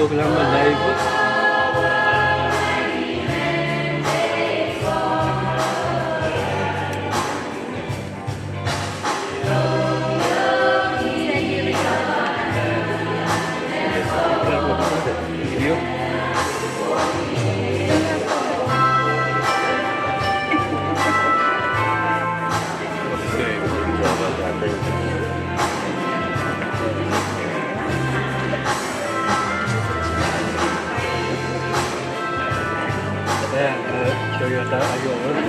programma live. Io? Toyota Ayora.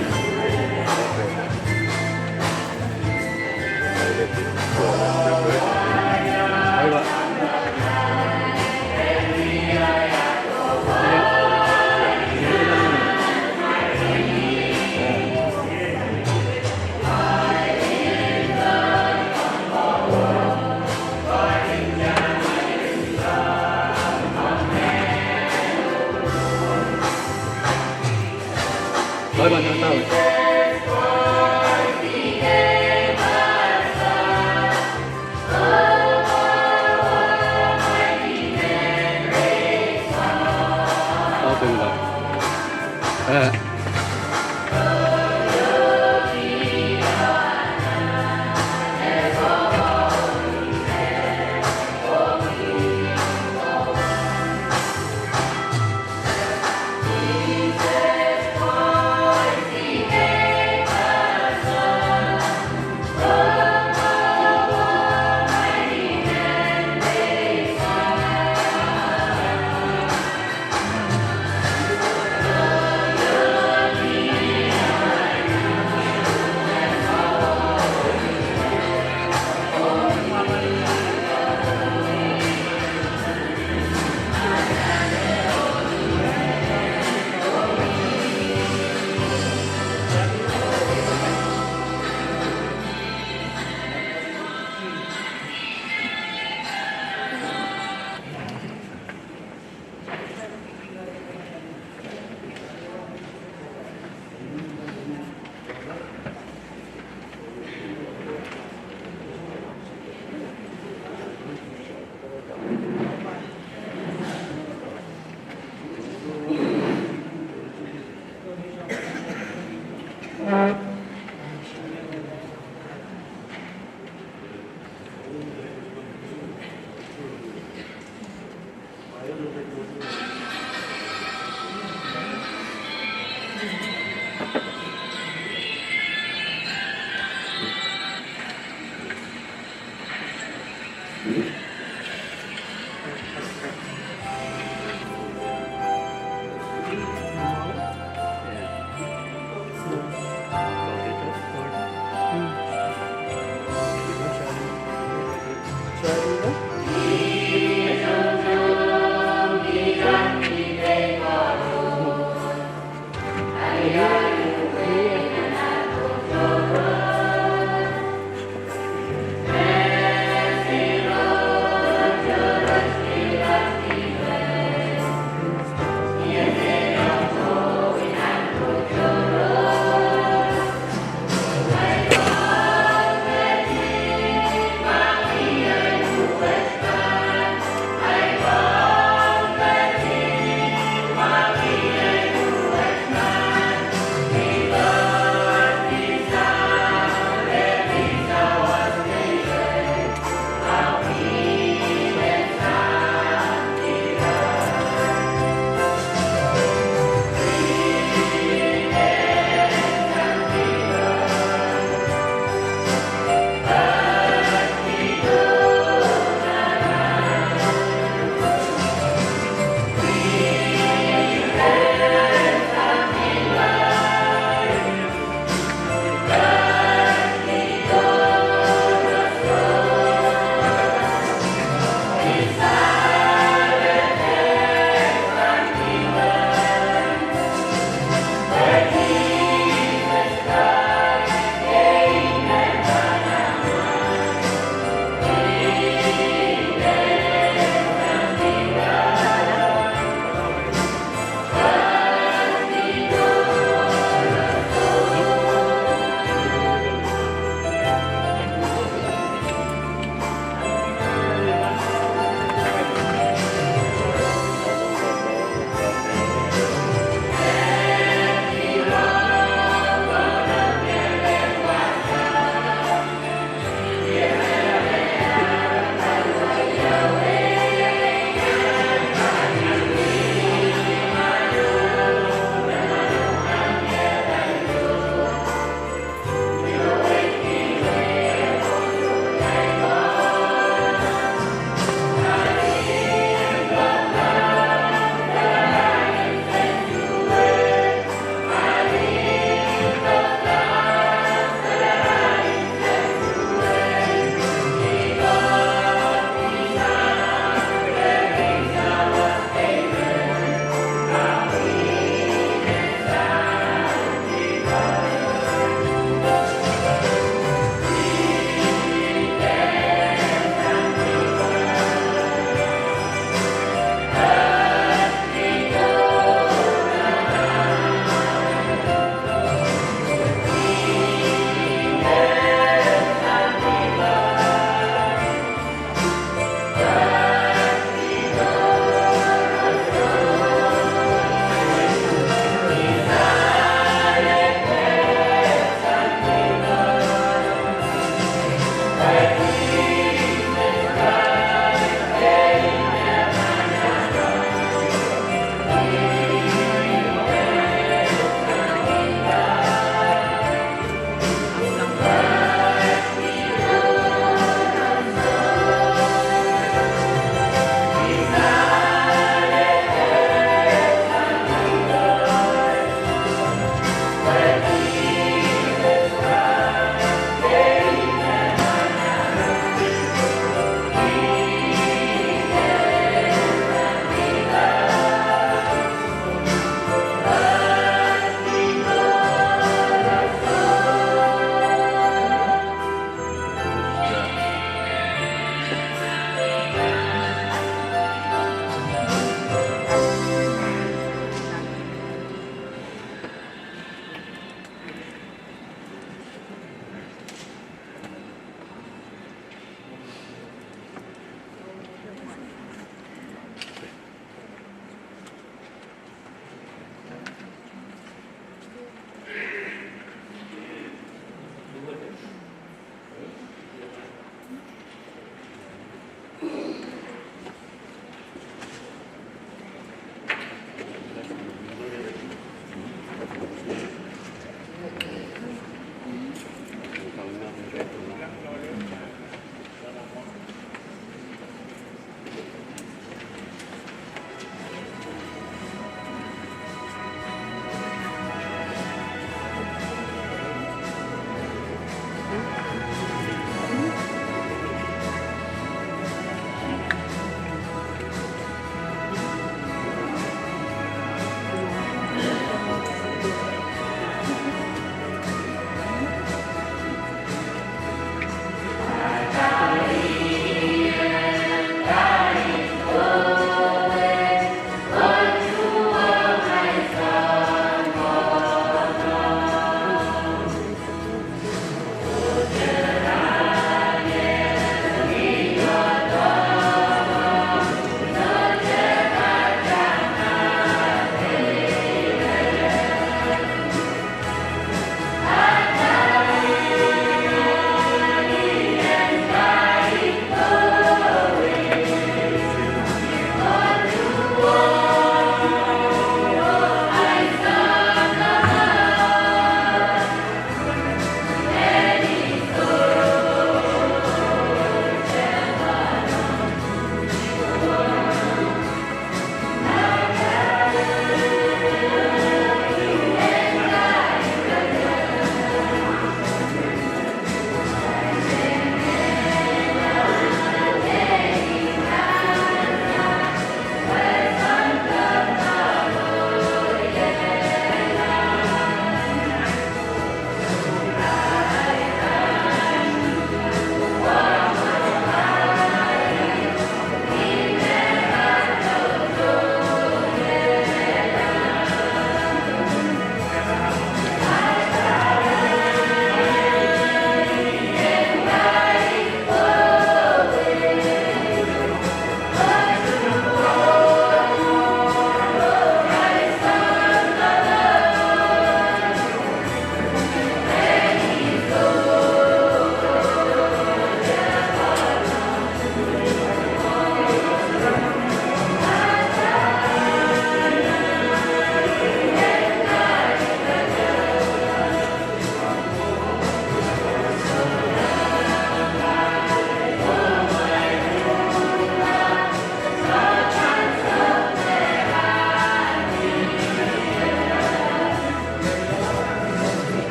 Ayo Pak. Bye bye Natal.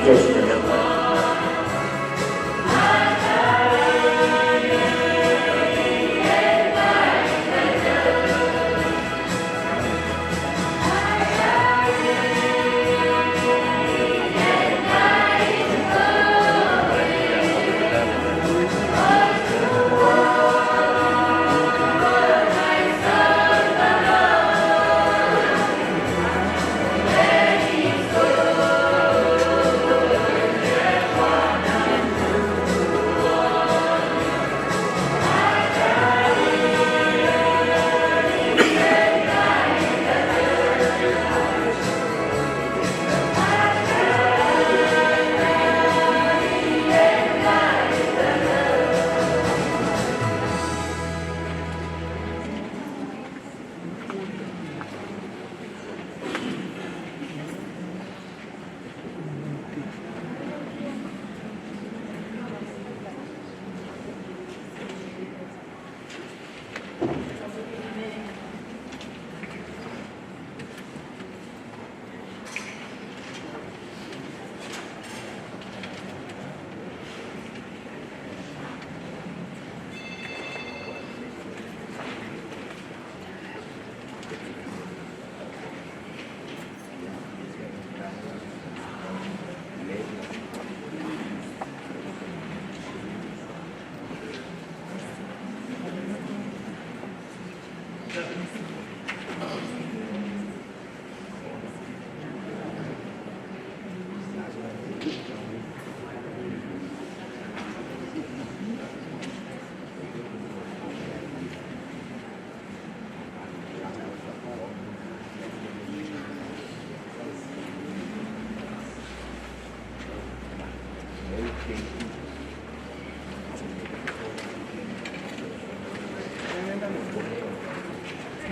Diyos na naman.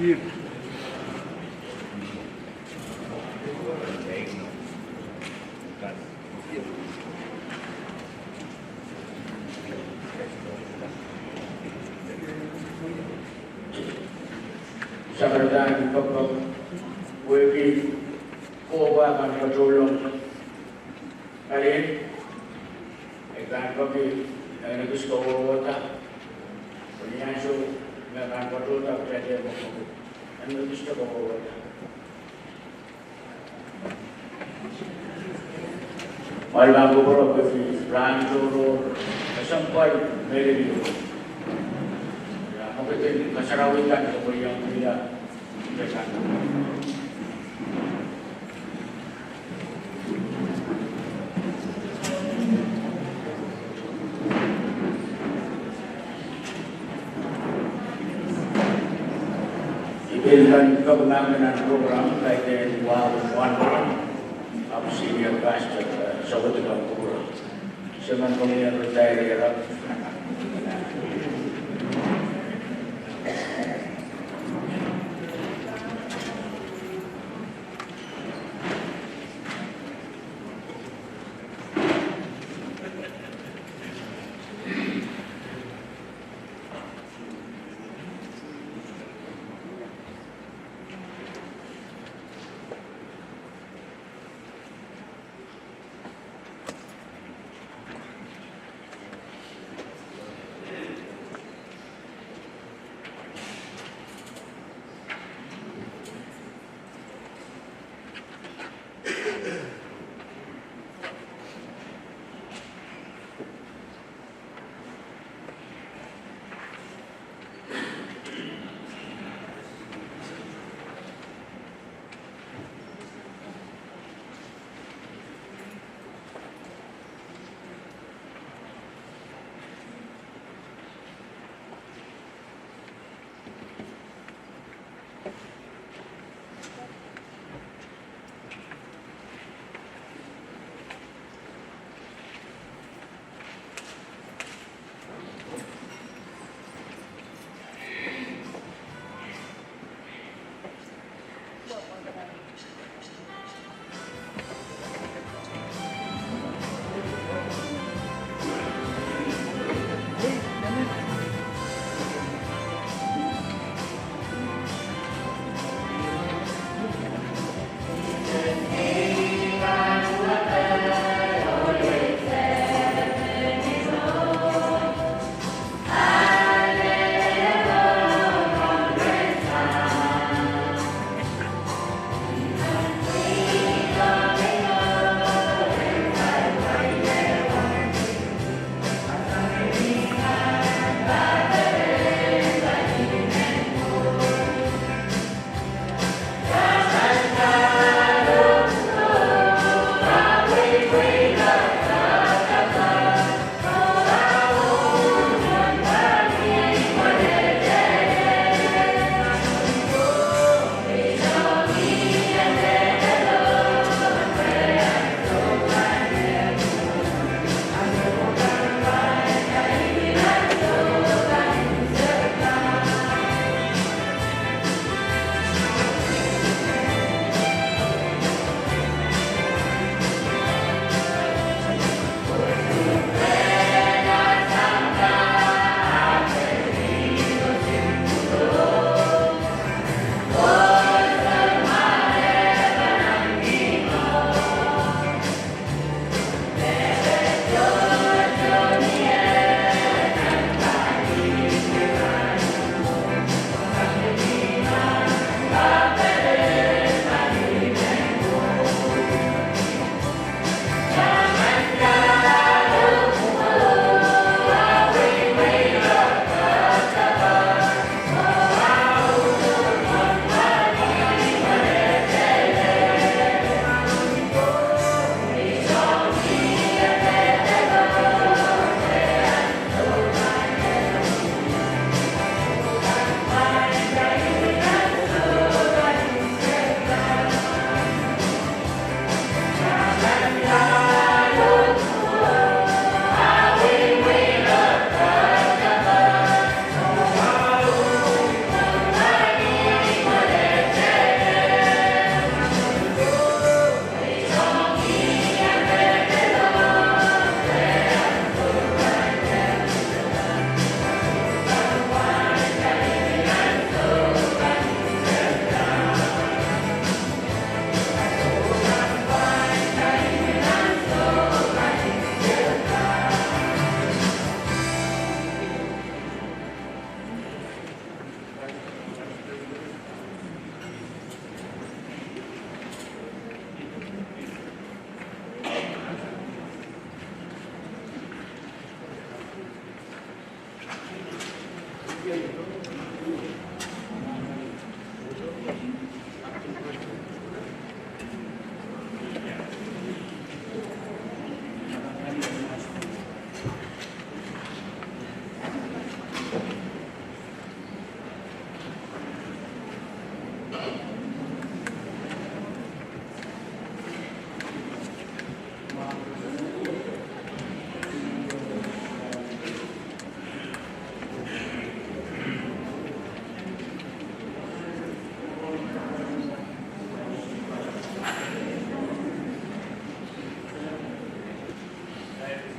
Here. Sa karadaan pag-working o ba kang patulong kalin ay kan pagi ay nagusto ko wata kunyanso nga kan patulong pwede mo ano gusto ko wata malamang ko po kasi rancho kasampal meron yun Mungkin masyarakat atau yang tidak biasa. Ibilkan kebenangan program kaitan one of senior pastor Sobat Kampung. Seman pengiran daerah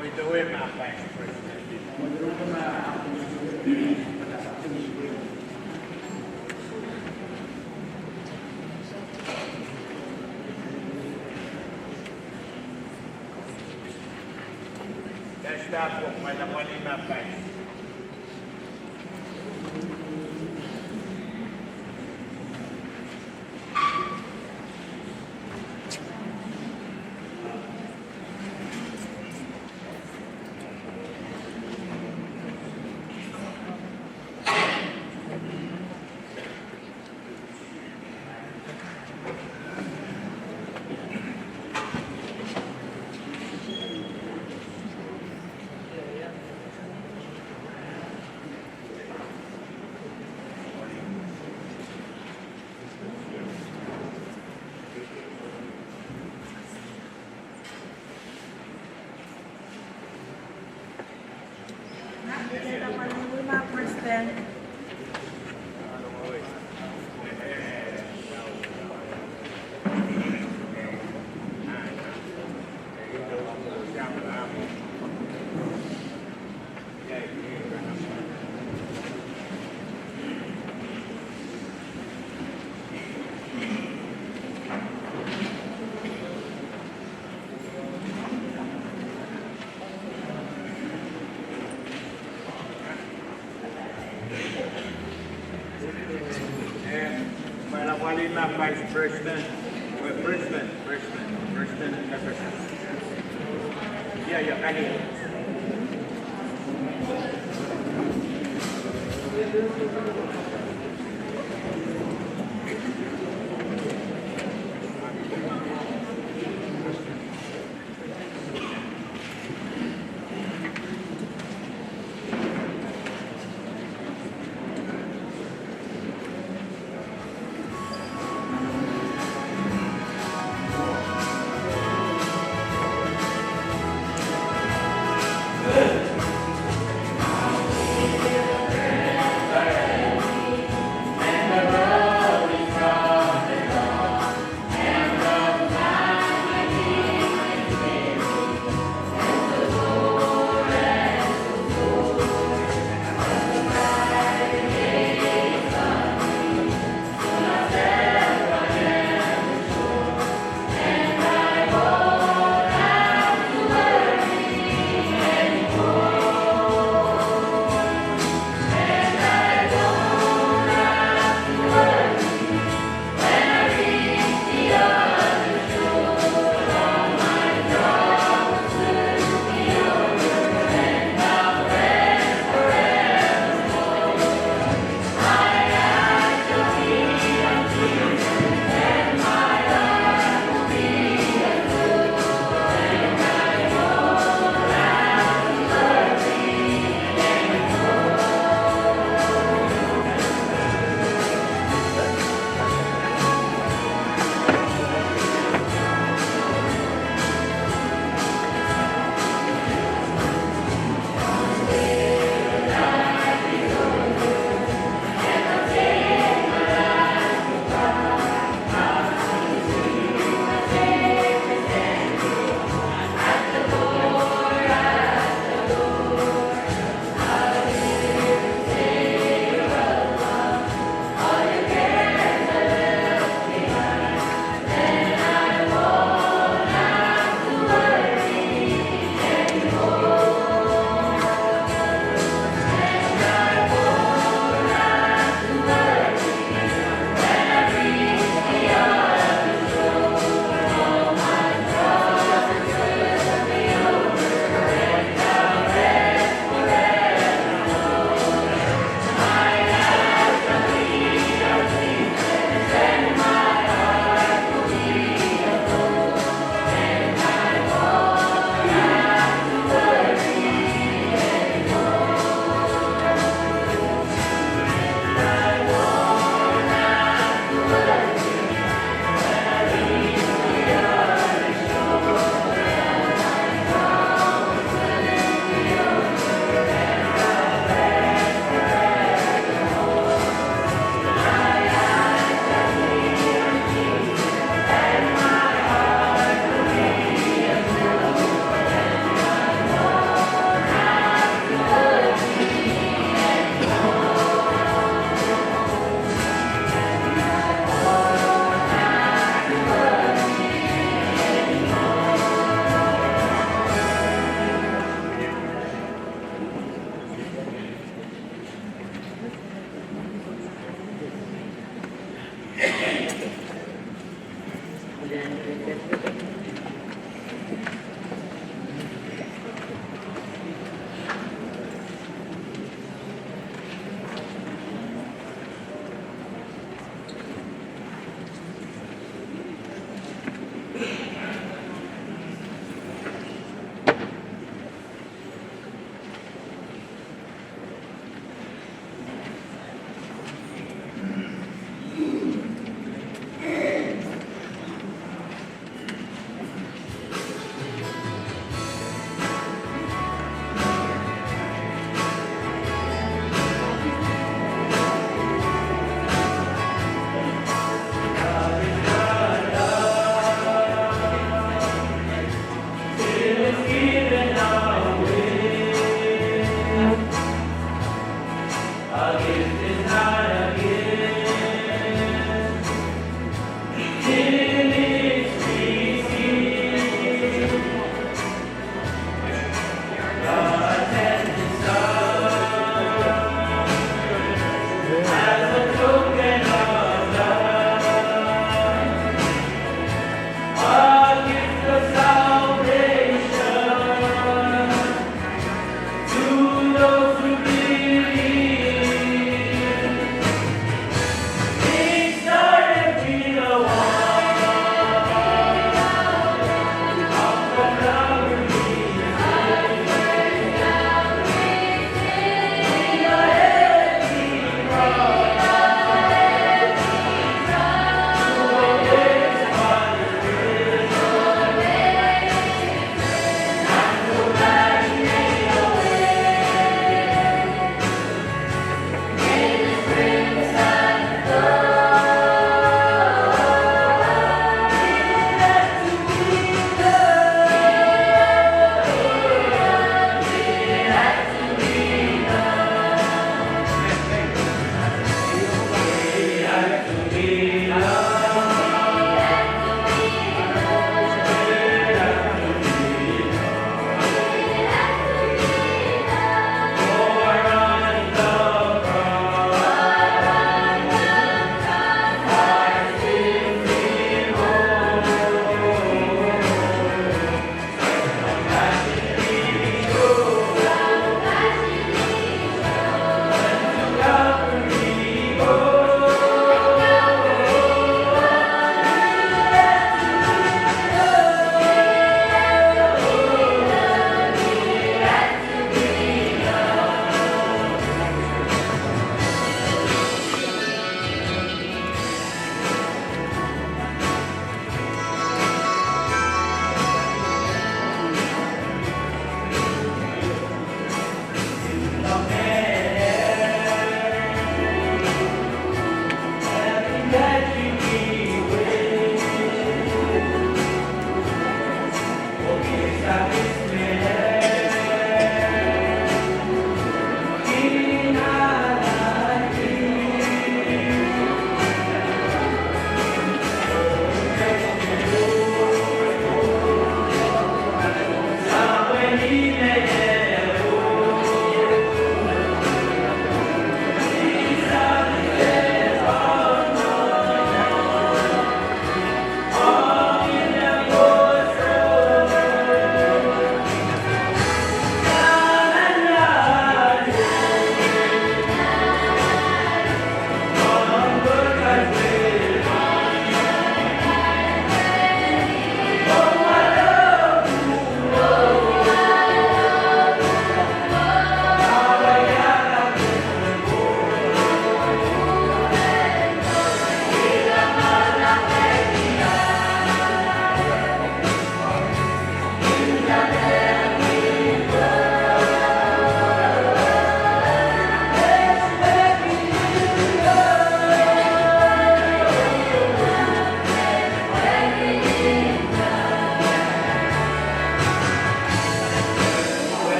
With my Vice President. Next up, Madam Walima Vice. President. Madam Walima Vice President. President. Yeah, I need. เ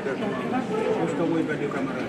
Gusto ko iba di kamera.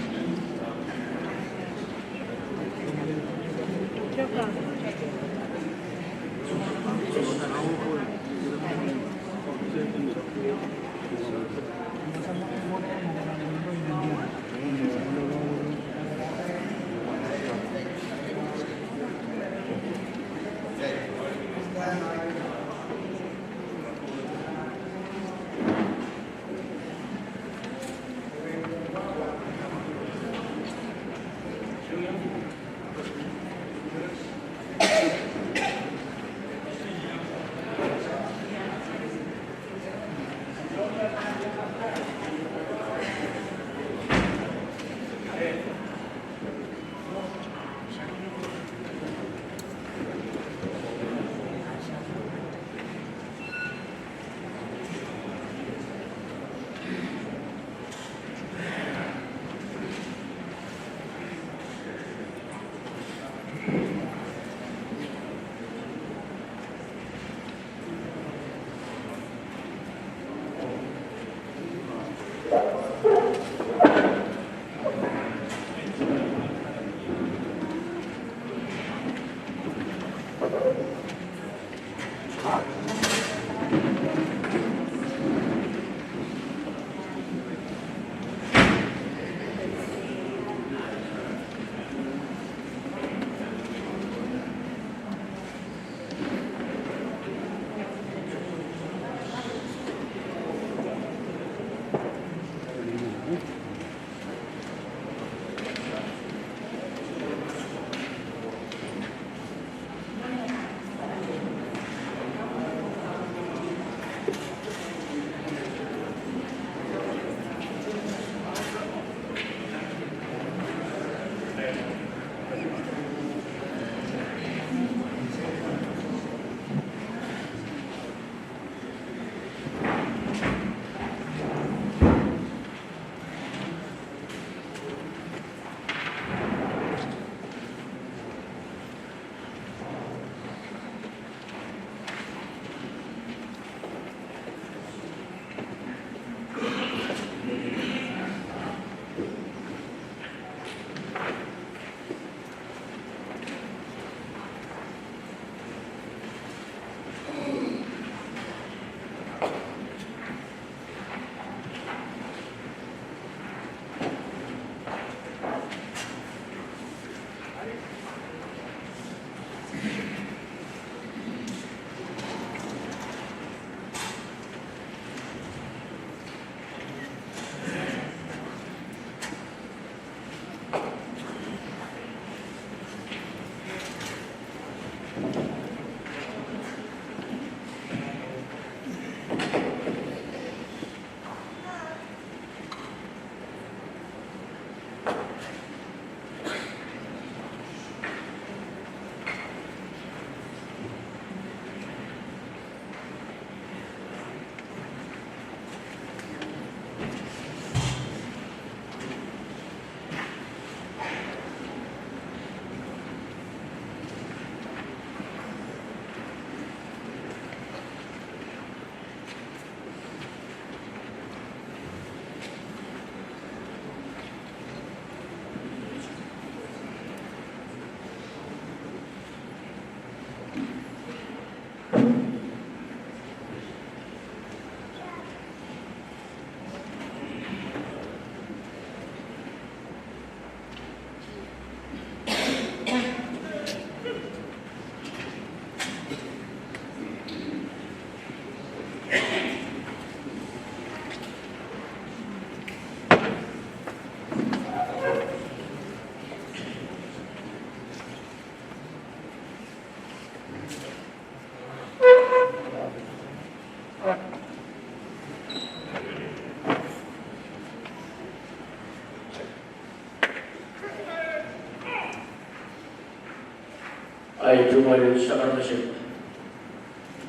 ay tumayo sa karmasyon.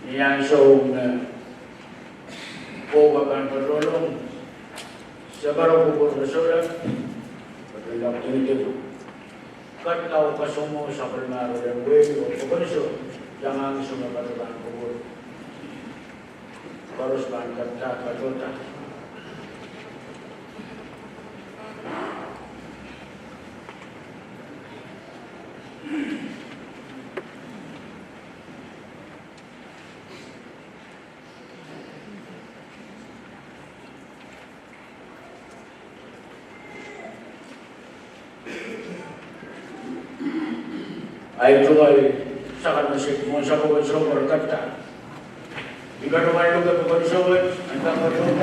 Yang song buwakan perolong sa barang bukor na sulat pagkalang tinitito. Katlaw kasumo sa palmaro ng buhay o pagkonsyo yang sumapatulang bukor. Paros man kata katota. ay tunay sa kanasik mo sa pagkaso berkata. Jika rumah lugar pagkaso ang pagkaso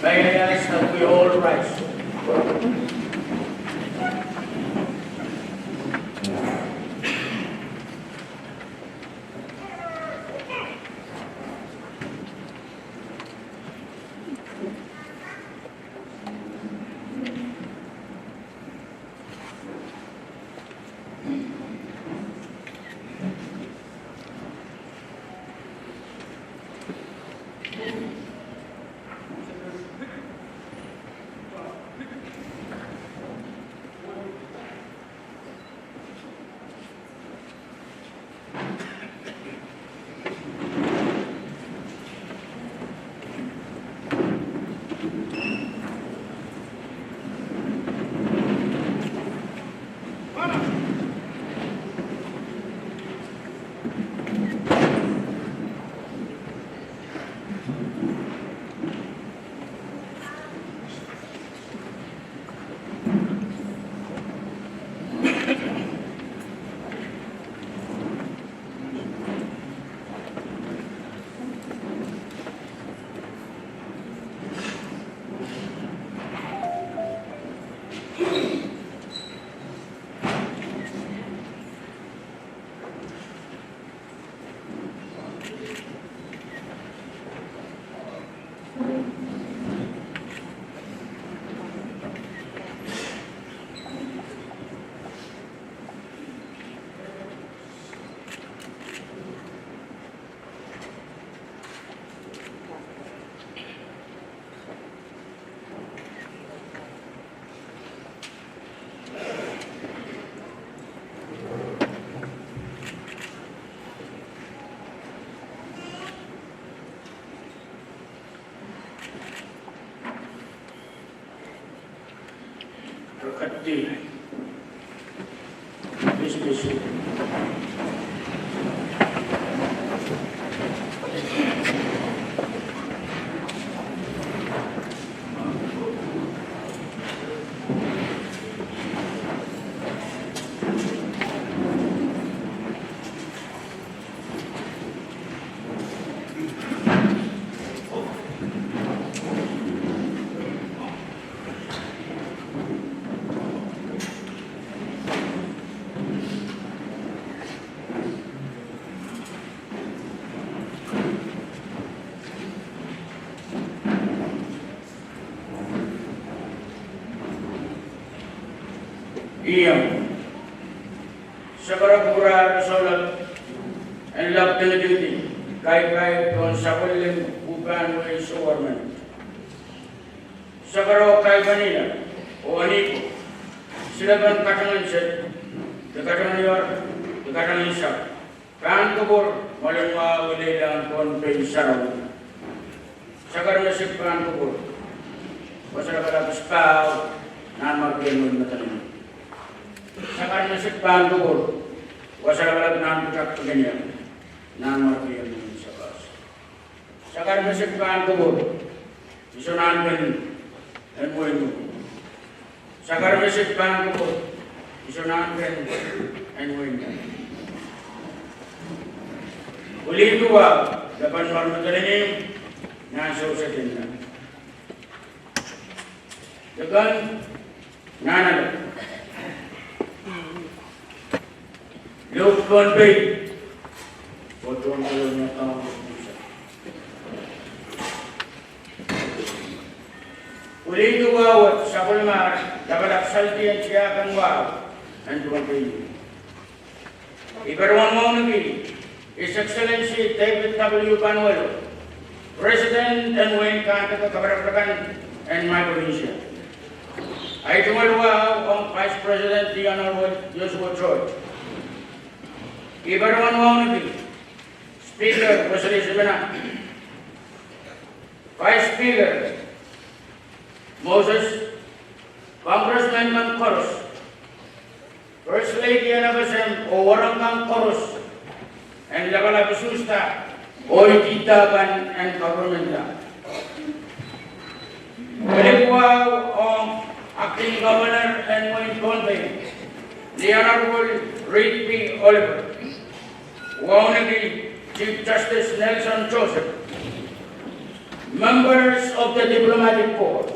may nayas na we all rise. Berkati bisnis Iyam sa karapura kasolat and love to the duty kay kung sa kuling uban way suwarman sa karo kay Manila o aniko sila ban katangan set katangan yor katangan isa kan kubur walang mawali lang kon pensaraw sa karo na sipan kubur wasara kalapis pao nan magbiyon na tanin Sakar nasib pan kubur, wasara walag nan pitak paganyan, nan martiyan ng sabas. Sakar nasib pan kubur, isunan kan and mo. Sakar nasib pan kubur, isunan kan and mo. Uli dua, dapat marmutalinim, nasaw sa tindahan. Dagan, nanalo. Look on bay. Potong kolonnya tahu bisa. Uli dua wat sabul mar dapat aksal dia ciakan wow and tuan bay. Ibarat mau negeri, His Excellency David W. Panuelo, President and Wayne Kanta Kabarakakan and Micronesia. I tumalwa ang Vice President the Honorable Joshua Choi. Ibarat mau negeri, Speaker Presiden Sebenar, Vice Speaker Moses, Congressman Kang Koros, First Lady Ana Basem o Warang Kang Koros, and Labala Bisusta o Ititaban and Government. Kalikwa o Acting Governor and Wayne Conway, the Honorable Reed P. Oliver, Waunagi Chief Justice Nelson Joseph, members of the Diplomatic Corps,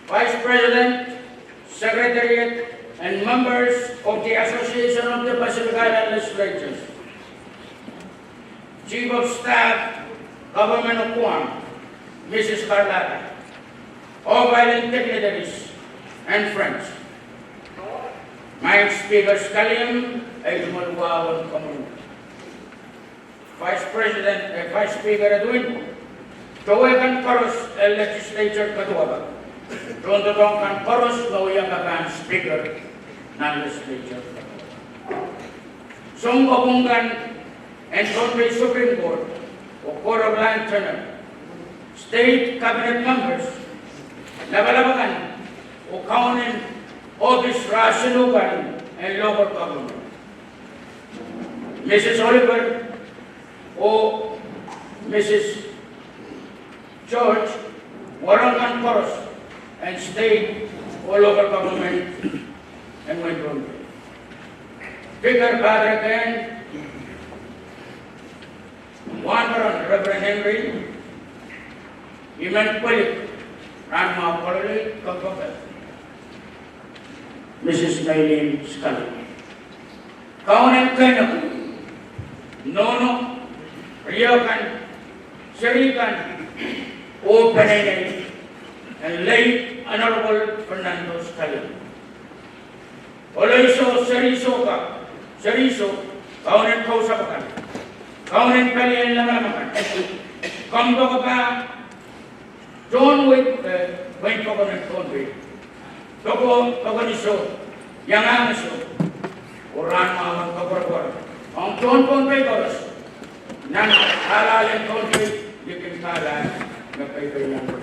Vice President, Secretariat, and members of the Association of the Pacific Island Legislatures, Chief of Staff, Government of Guam, Mrs. Carlata, all island dignitaries and friends. Mike Speaker Scallion ay tumaluwawan kamu. Vice President, Vice Speaker Edwin, Tawagan Paros, Legislature Katuwaba. Tondo kan Paros, Mawiyakan Speaker ng Legislature. Sungkabunggan and Country Supreme Court o Court of Land Tenure, State Cabinet members, Labalabagan o County Office Rasinugan and Local Government. Mrs. Oliver o Mrs. George, Warangan Paros and State or Local Government and Windrun. Speaker Padre Ken, Wanderan Reverend Henry, Iman Kulik, Ranma Polly, Kampaka, Mrs. Maylene Scully. Kaunan Kano, Nono, Ryokan, Sherikan, O Panay, and late Honorable Fernando Scully. Oloiso Seriso, Kaunan Kausapakan, Kaunan Kalian Lamamakan, Kambo ka John Wick, wait ko ng country. Toko, Pagoniso, Yanganiso, Uran mga kapurapur. Ang John Conway Koros, nang halalin country, dikin kala, nagpaypayan ko.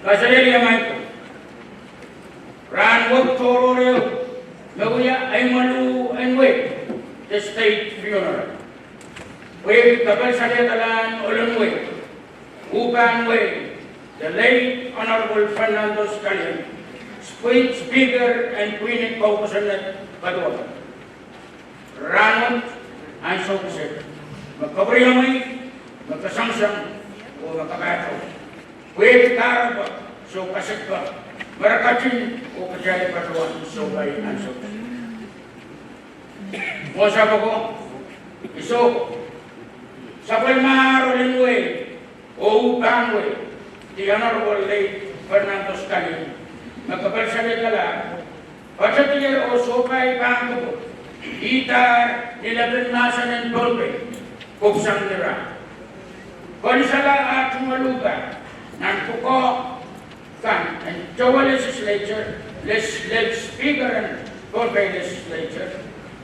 Kasarili ang ito. Ran wag toro rin, Maguya ay malu and wait, the state funeral. Wait, kapal sa katalan, ulang wait. Upan Way, the late Honorable Fernando Scallion, Speaker and Queen Paukusanet Padua, Ranot and Sokasek, Magkabriyamay, Magkasamsam, o Magkakato, Kuwait Karaba, Sokasek pa, Marakachin, o Kajali Patuan, Sokay and Sokasek. Mosa ko, Isoko, sa Palmaro Linway, O Bangwe, the Honorable late Fernando Scallion, magkabalsalit kala, Pasatier o Sopay Bangko, Itar, Nilabennasan and Dolbe, Kupsang Nira. Konsala at Maluga, Nantuko, Kan, and Jowa Legislature, Speaker and Dolbe Legislature,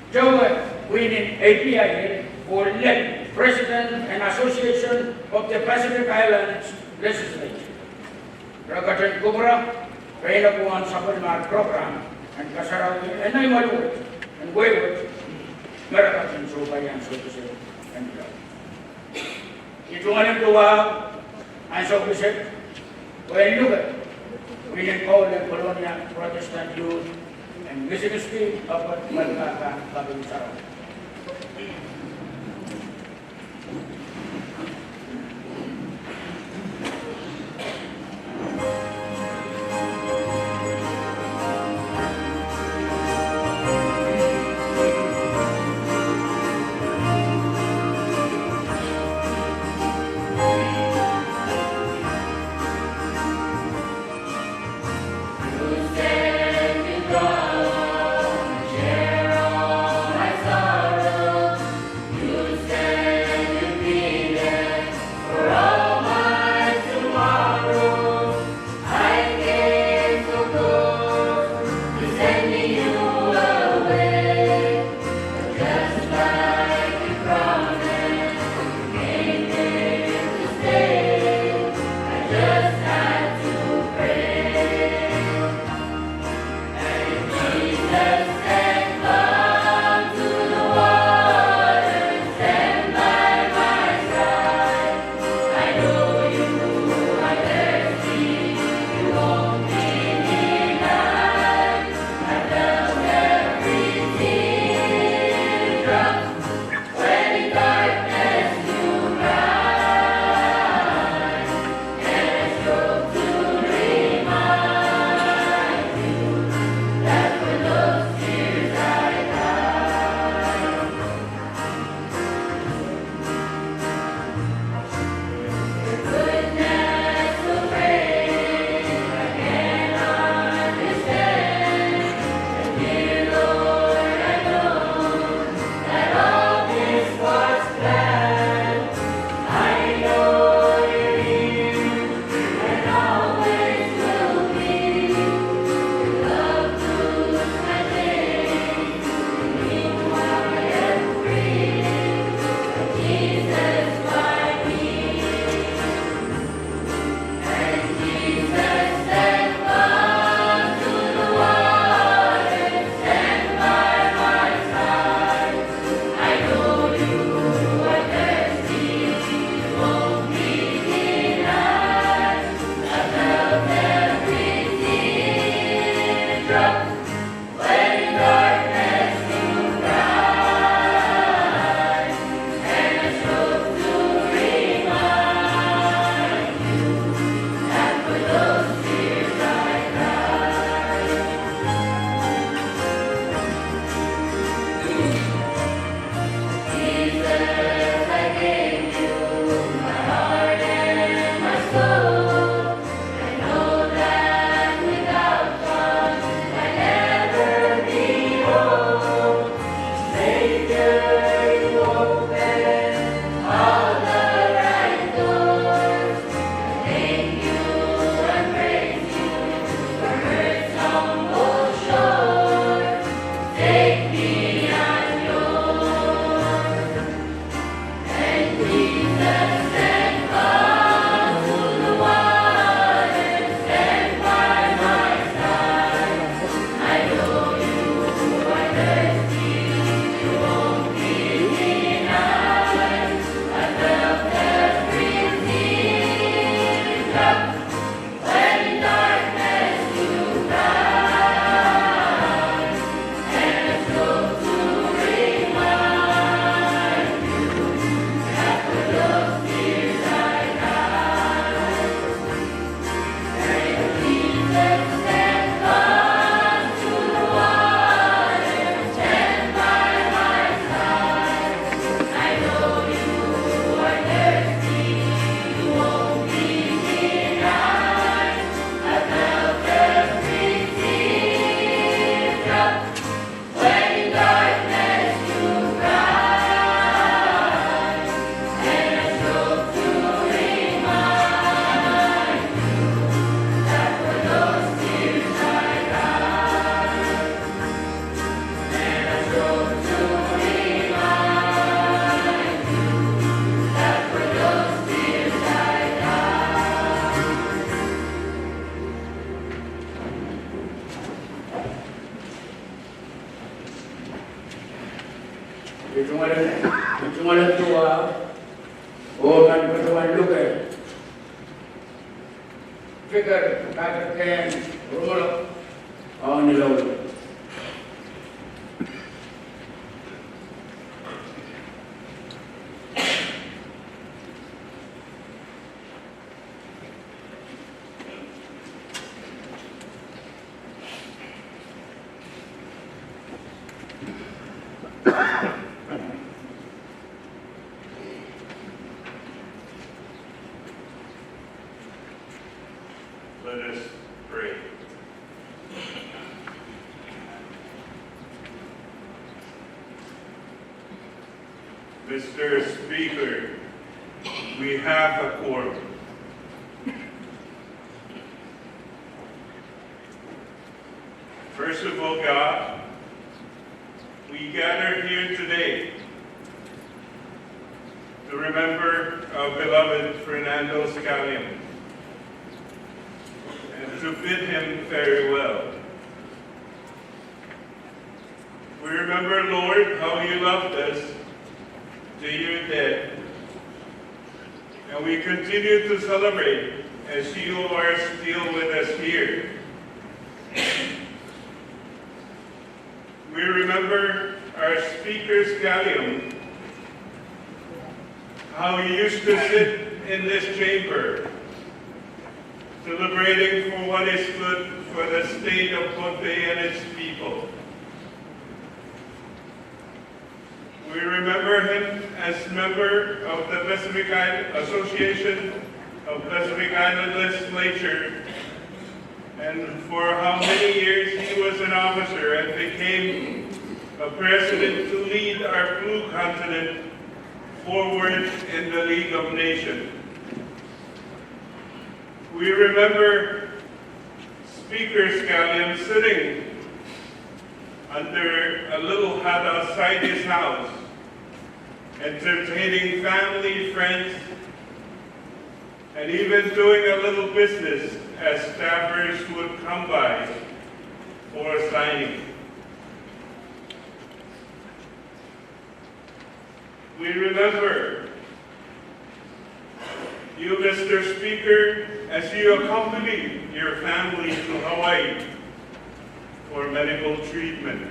Jowa winning APIA, or led President and Association of the Pacific Islands Legislature. Ragatan Kubra, Kainapuan sa Palmar Program, and Kasarawi, and Naimaluit, and Wayward, Maracatan Subayan, Sopisip, and Jow. Ito nga ng tuwa, ang Sopisip, when look at, we can call the Colonia Protestant Youth, and Visibility of Malkaka, Babin Sarao. My son. Cuma tua, orang bertuan luka. Fikir katakan rumah, ni lalu. Let us pray. Mr. Speaker, we have a quorum. First of all, God, we gather here today to remember our beloved Fernando Scallion and to bid him farewell. We remember, Lord, how you loved us till you're dead, and we continue to celebrate as you are still with us here. We remember our Speaker Scallion, how he used to sit in this chamber, deliberating for what is good for the state of Pohnpei and its people. We remember him as member of the Pacific Island Association of Pacific Island Legislature, and for how many years he was an officer and became a president to lead our blue continent forward in the League of Nations. We remember Speaker Scallion sitting under a little hut outside his house, entertaining family, friends, and even doing a little business as staffers would come by for a signing. We remember you, Mr. Speaker, as you accompanied your family to Hawaii for medical treatment.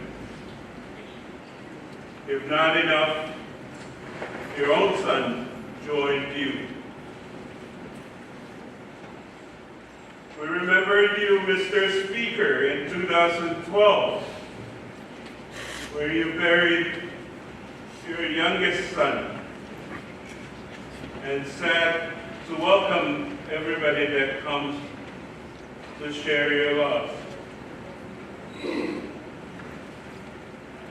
If not enough, your own son joined you. We remembered you, Mr. Speaker, in 2012, where you buried your youngest son and sat to welcome everybody that comes to share your loss.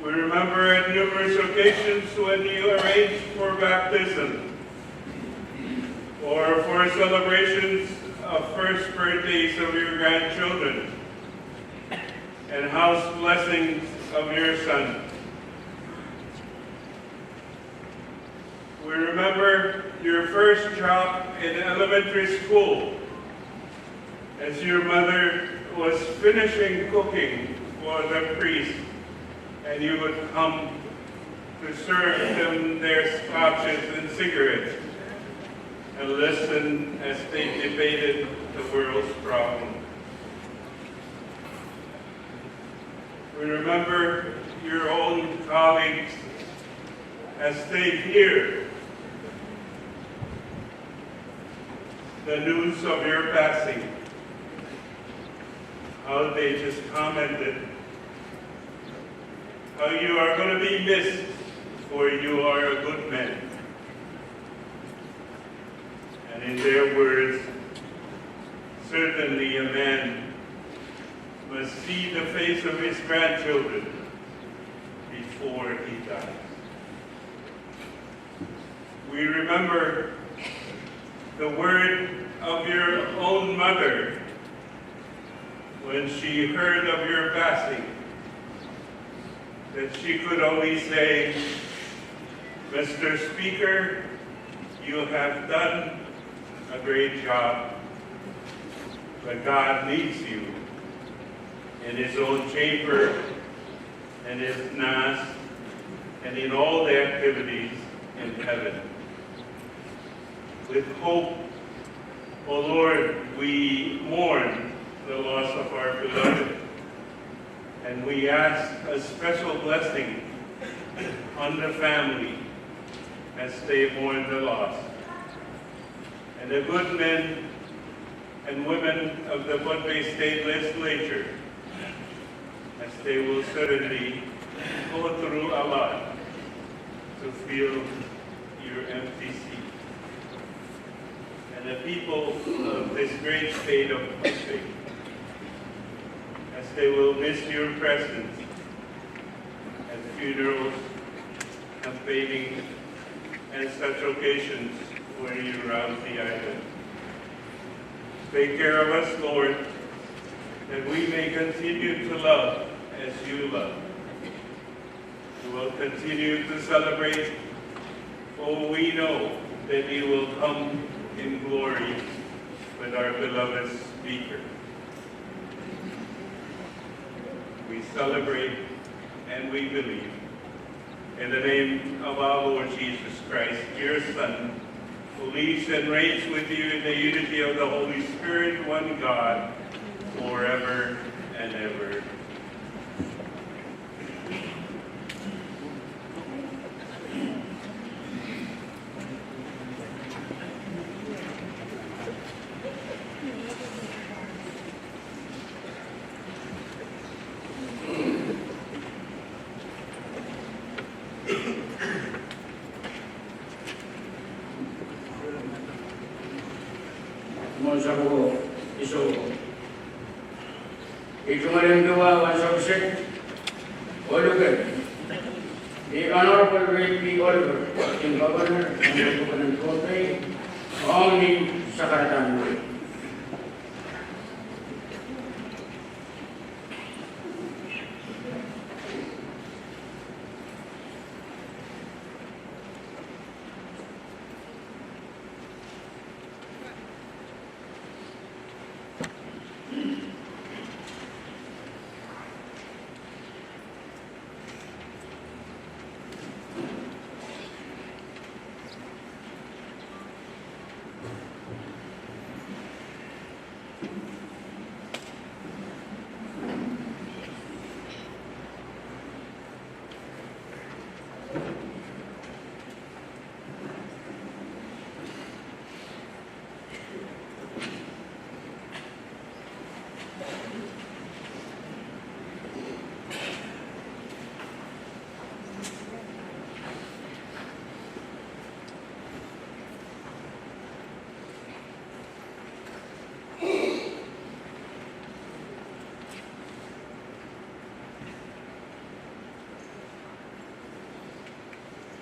We remember at numerous occasions when you arranged for baptism or for celebrations of first birthdays of your grandchildren and house blessings of your son. We remember your first job in elementary school as your mother was finishing cooking for the priest, and you would come to serve them their scotches and cigarettes and listen as they debated the world's problems. We remember your own colleagues as they hear the news of your passing, how they just commented how you are going to be missed, for you are a good man. And in their words, certainly a man must see the face of his grandchildren before he dies. We remember the word of your own mother when she heard of your passing, that she could only say, Mr. Speaker, you have done a great job, but God needs you in his own chamber, in his NAS, and in all the activities in heaven. With hope, O Lord, we mourn the loss of our beloved, and we ask a special blessing on the family as they mourn the loss. And the good men and women of the Bonbay State Legislature, as they will certainly go through a lot to fill your empty seat. And the people of this great state of Bonbay, as they will miss your presence at funerals, campaigning, and such occasions where you round the island. Take care of us, Lord, that we may continue to love as you love. We will continue to celebrate, for we know that you will come in glory with our beloved Speaker. We celebrate and we believe. In the name of our Lord Jesus Christ, your Son, who lives and reigns with you in the unity of the Holy Spirit, one God, forever and ever. Monsago iso. Ito maring gawa one subject. Oliver. The Honorable Ray P. Oliver, Acting Governor of the Coconut Country, only sa Karatan Way.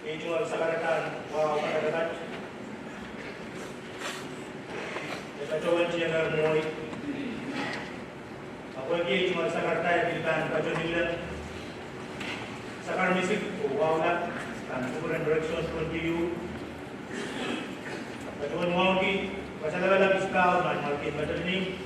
Ito sa karatan, wow, karatan. Ito siya na moy. Ako ito sa karatan, bilitan pa nila. Sa karmisik, wow na. Kan different directions continue. Ito wow ki, pasalaga lang iskaw, market matalik.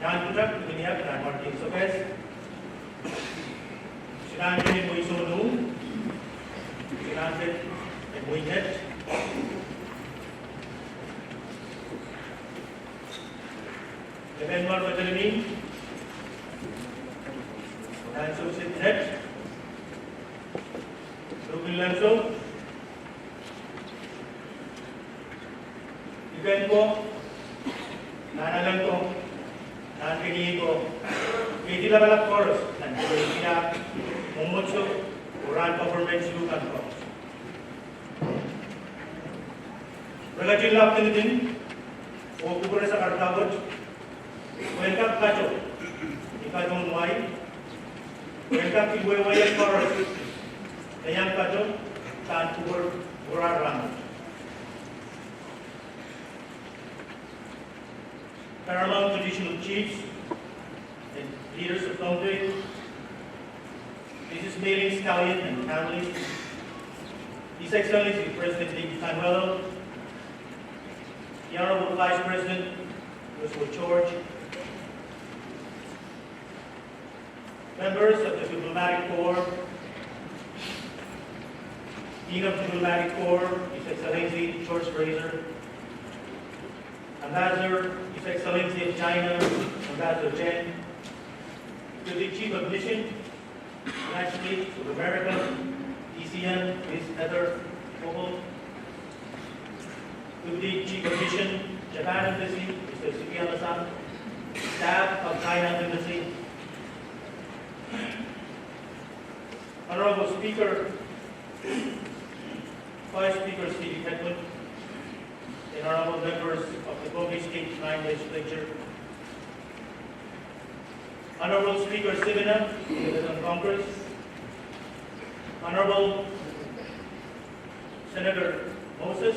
Jangan putar, dilihat dan marking sukses. Sinantin mo isonu, sinantin mo inet. Lepas luar betul ini, dan susit net. Rubin langsung. Event ko, nanalang ko. Dan kini ko, hindi lang balak chorus, dan hindi na mumutso, Quran performance lukan ko. Berkacil lap din, o kubur sa kartawot, welcome kaco, ikatong muay, welcome kibuay-wayan chorus, kayang kaco, saan kubur burarang. Paramount traditional chiefs and leaders of country, Mrs. Mailing Stallion and family, His Excellency President Lee Tanuelo, the Honorable Vice President Joshua George, members of the Diplomatic Corps, Dean of the Diplomatic Corps, His Excellency George Fraser, Ambassador, His Excellency of China, Ambassador Chen, to the Chief of Mission, United States of America, DCM, Ms. Heather Vogel, to the Chief of Mission, Japan Embassy, Mr. Sukiyama-san, staff of China Embassy, Honorable Speaker, Vice Speaker Stevie Hetman, and honorable members of the Kogi State 9 Legislature, Honorable Speaker Sivina, President Congress, Honorable Senator Moses,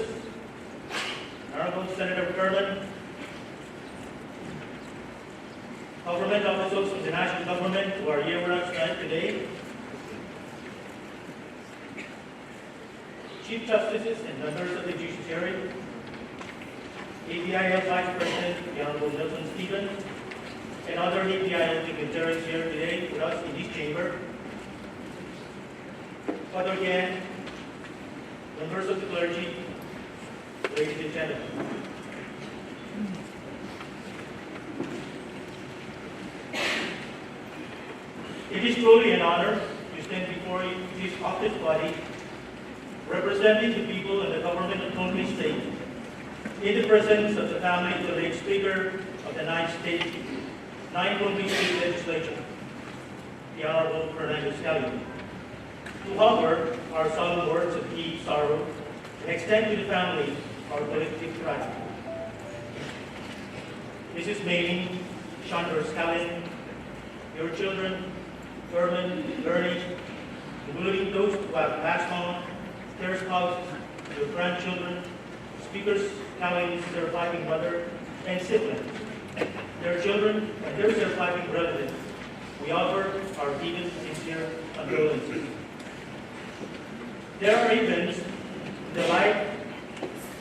Honorable Senator Kerman, government officials from the national government who are here with us tonight today, Chief Justices and members of the Judiciary, APIL Vice President, the Honorable Nelson Stephen, and other APIL dignitaries here today with us in this chamber. Father Gan, members of the clergy, ladies and gentlemen. It is truly an honor to stand before this august body, representing the people and the government of Kogi State, in the presence of the family of the late Speaker of the 9th Kogi State Legislature, the Honorable Fernando Scallion, to offer our solemn words of deep sorrow and extend to the family our collective gratitude. Mrs. Mayling, Chandra Scallion, your children, Herman, Bernie, including those who have passed on, their spouses, your grandchildren, Speaker Scallion's surviving mother, and siblings, their children, and their surviving relatives, we offer our deepest sincere condolences. There are events in the life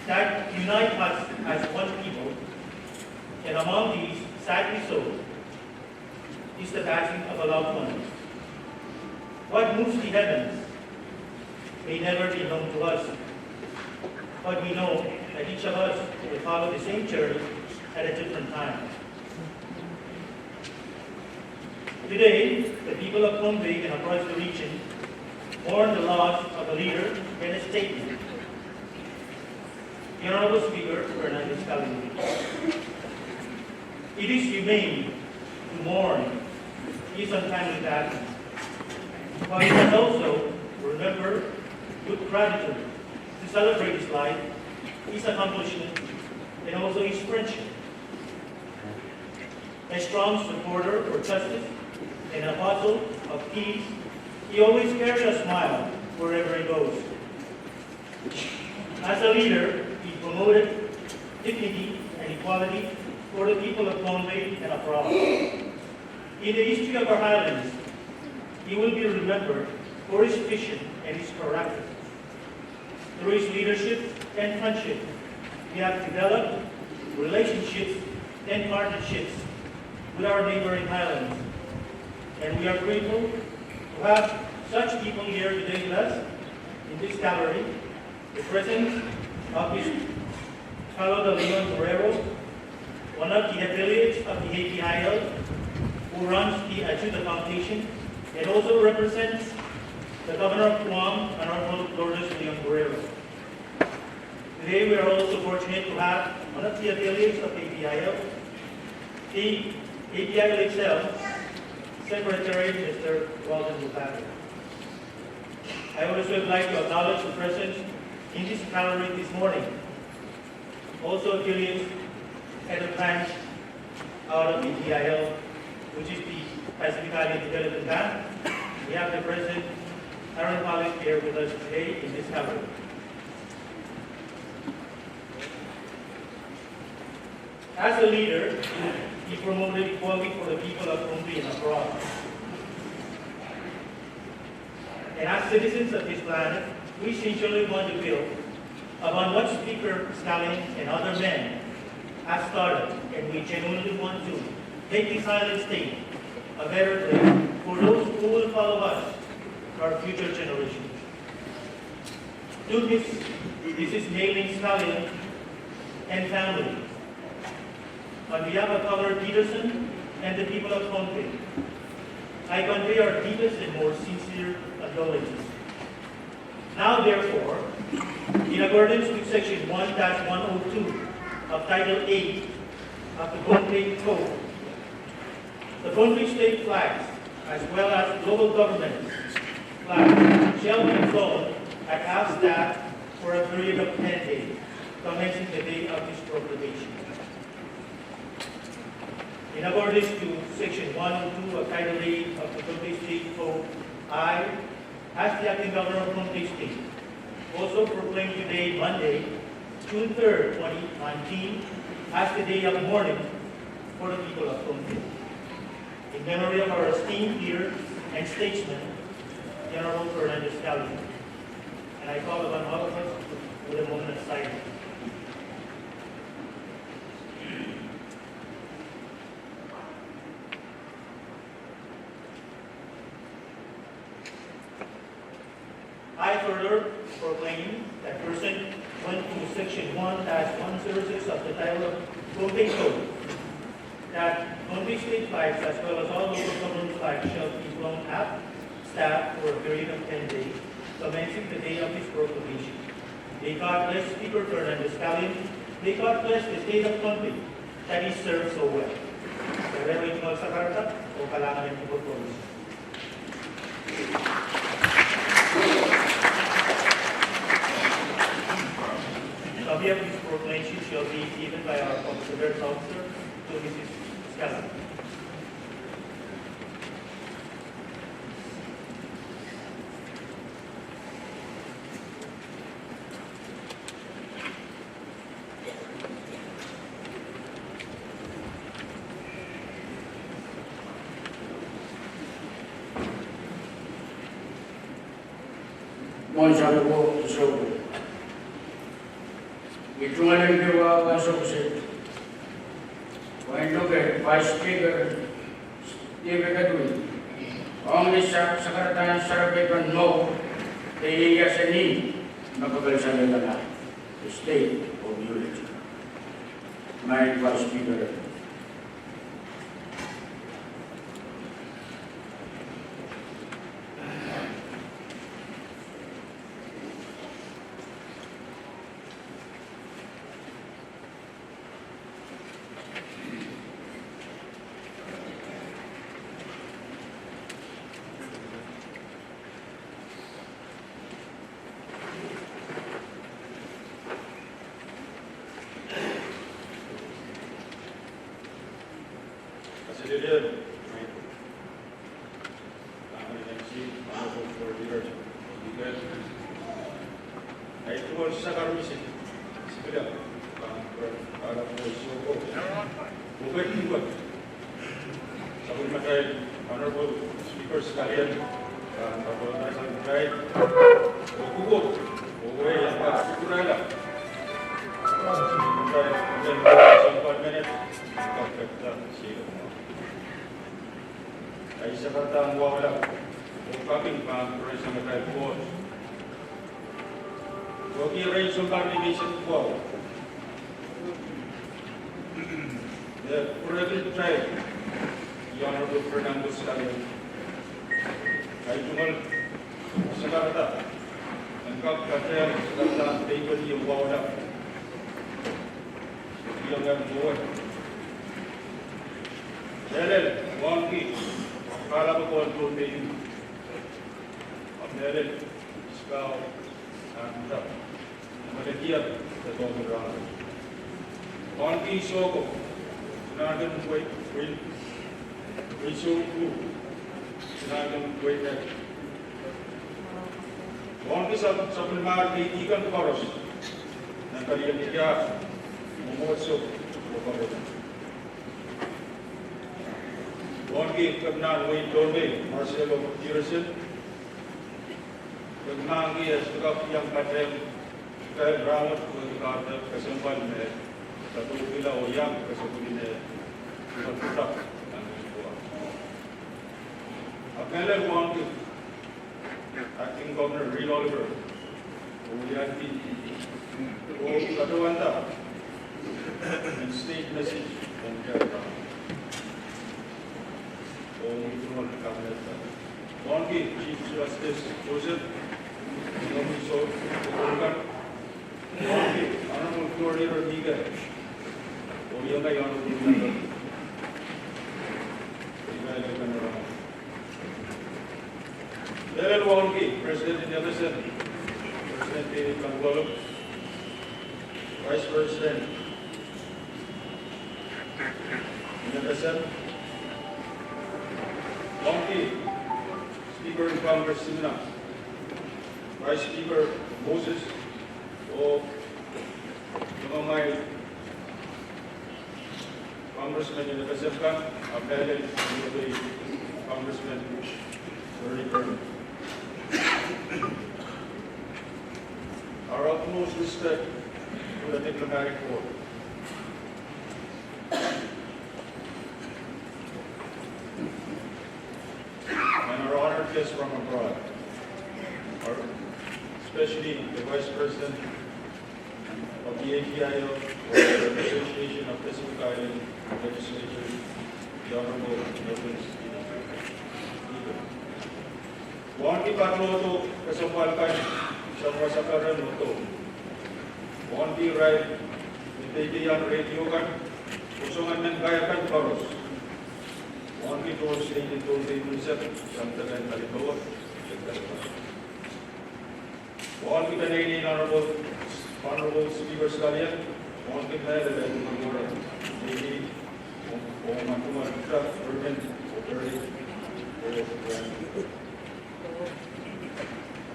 that unite us as one people, and among these, sadly so, is the passing of a loved one. What moves the heavens may never be known to us, but we know that each of us will follow the same journey at a different time. Today, the people of Kogi and across the region mourn the loss of a leader and a statesman, the Honorable Speaker Fernando Scallion. It is humane to mourn his untimely passing, but we must also remember with gratitude to celebrate his life, his accomplishment, and also his friendship. A strong supporter for justice and an apostle of peace, he always carries a smile wherever he goes. As a leader, he promoted dignity and equality for the people of Kogi and abroad. In the history of our highlands, he will be remembered for his vision and his character. Through his leadership and friendship, we have developed relationships and partnerships with our neighboring highlands. And we are grateful to have such people here today with us in this gallery, the presence of his fellow De Leon Guerrero, one of the affiliates of the APIL, who runs the Ajuda Foundation, and also represents the Governor of Guam, Honorable Lourdes Leon Guerrero. Today we are also fortunate to have one of the affiliates of APIL, the APIL itself, Secretary Mr. Walden Lupado. I also would like to acknowledge the presence in this gallery this morning. Also affiliates at the branch out of APIL, which is the Pacific Island Development Bank. We have the President, Aaron Collins, here with us today in this gallery. As a leader, he promoted equality for the people of Kogi and abroad. And as citizens of this planet, we sincerely want to build upon what Speaker Scallion and other men have started, and we genuinely want to make this island state a better place for those who will follow us, our future generations. To Mrs. Nailing Stallion and family, on behalf of Governor Peterson and the people of Pohnpei, I convey our deepest and most sincere condolences. Now, therefore, in accordance with Section 1-102 of Title 8 of the Pohnpei Code, the Pohnpei state flags, as well as local government flags, shall be flown at half-staff for a period of 10 days, commencing the day of this proclamation. In accordance to Section 102 of Title 8 of the Pohnpei State Code, I, as the acting governor of Pohnpei State, also proclaim today, Monday, June 3rd, 2019, as the day of mourning for the people of Pohnpei, in memory of our esteemed leader and statesman, General Fernando Stallion. And I call upon all of us with a moment of silence. I further proclaim that person went to Section 1-106 of the title of Pohnpei Code, that Pohnpei state flags as well as all local government flags shall be flown at staff for a period of 10 days, commencing the day of this proclamation. May God bless Speaker Fernando Stallion. May God bless the state of Pohnpei that he served so well. Guerrero Iñol sa karta o kailangan ng ipagpapos. Copy of this proclamation shall be given by our Considerate Officer to Mrs. Stallion. Sabi ko, so, ito nga lang yung kasuksit. Kung ito kayo, Vice Speaker, Steve Gadwin, ang isa sa karatahan sa rapitan mo, kaya sa ni, makabalsa nila na, the state of unity. My Vice Speaker, Considered for leaders. Ay tuwal sa karusin. Sila para po suko. Bukod iwan. Sa pagmatay, Honorable Speaker Stallion, kapag sa pagmatay, bukod. Bukod ang pagsikurala. Pagmatay, sa 1 minute, pagkakta siya. Ay sa katang wala o kaming pang-press ng mga po. Huwag i-raise yung congregation po. The Provincial Tribe, the Honorable Fernando Stallion, ay tumal sa karata. Ang kapkataya sa karata ang table yung wala. Yung ang buwan. Dahil, wangki, kala ko ang Pohnpei yun. Meron, Iskaw, Anta, Malagyan, sa Tommy Ramos. Wangki Soko, sinagan ng Will Soku, sinagan ng Wait. Wangki sa Pulmar, kaibigan Koros, ng Kalianiga, Mumotso, Mupagod. Wangki Kabnan, Wayne Dome, Marcelo Peterson, Pagmangi as yang patem kaya Ramot kata kesempat ni satu bila oyang kesempat ni terputak dan semua. Melon Wong, Acting Governor Reed Oliver, Uyanti, O Katawanda, and State Message from Kerala. O Cabinet. Wongi, Chief Justice Joseph, Nomiso, Oregon. Wongi, Honorable Coordinator Miga, Oyanga Honorable Member. Level Wongi, President Ellison, President David Kangolo, Vice President Nagasan, Wongi, Speaker in Congress Simna, Vice Speaker Moses, o Mamay, Congressman in Nagasan, Appellate, Congressman Bernie Burnett. Our utmost respect for the diplomatic corps. And our honored guests from abroad, especially the Vice President of the APIO, or the Association of Pacific Island Legislatures, the Honorable Milton Wongi Patloto, Kasapalkan, Samasakaran Moto. Wongi Rai, Nitaidian Radio Kan, Usungan ng Kayakan Paros. Wongi Tour State in Tulti Munisip, Santagan Kalitoa, Wongi Canadian Honorable Speaker Scallion, Wongi Canadian Honorable Lady, Omatuma Truck, Urban, Operate,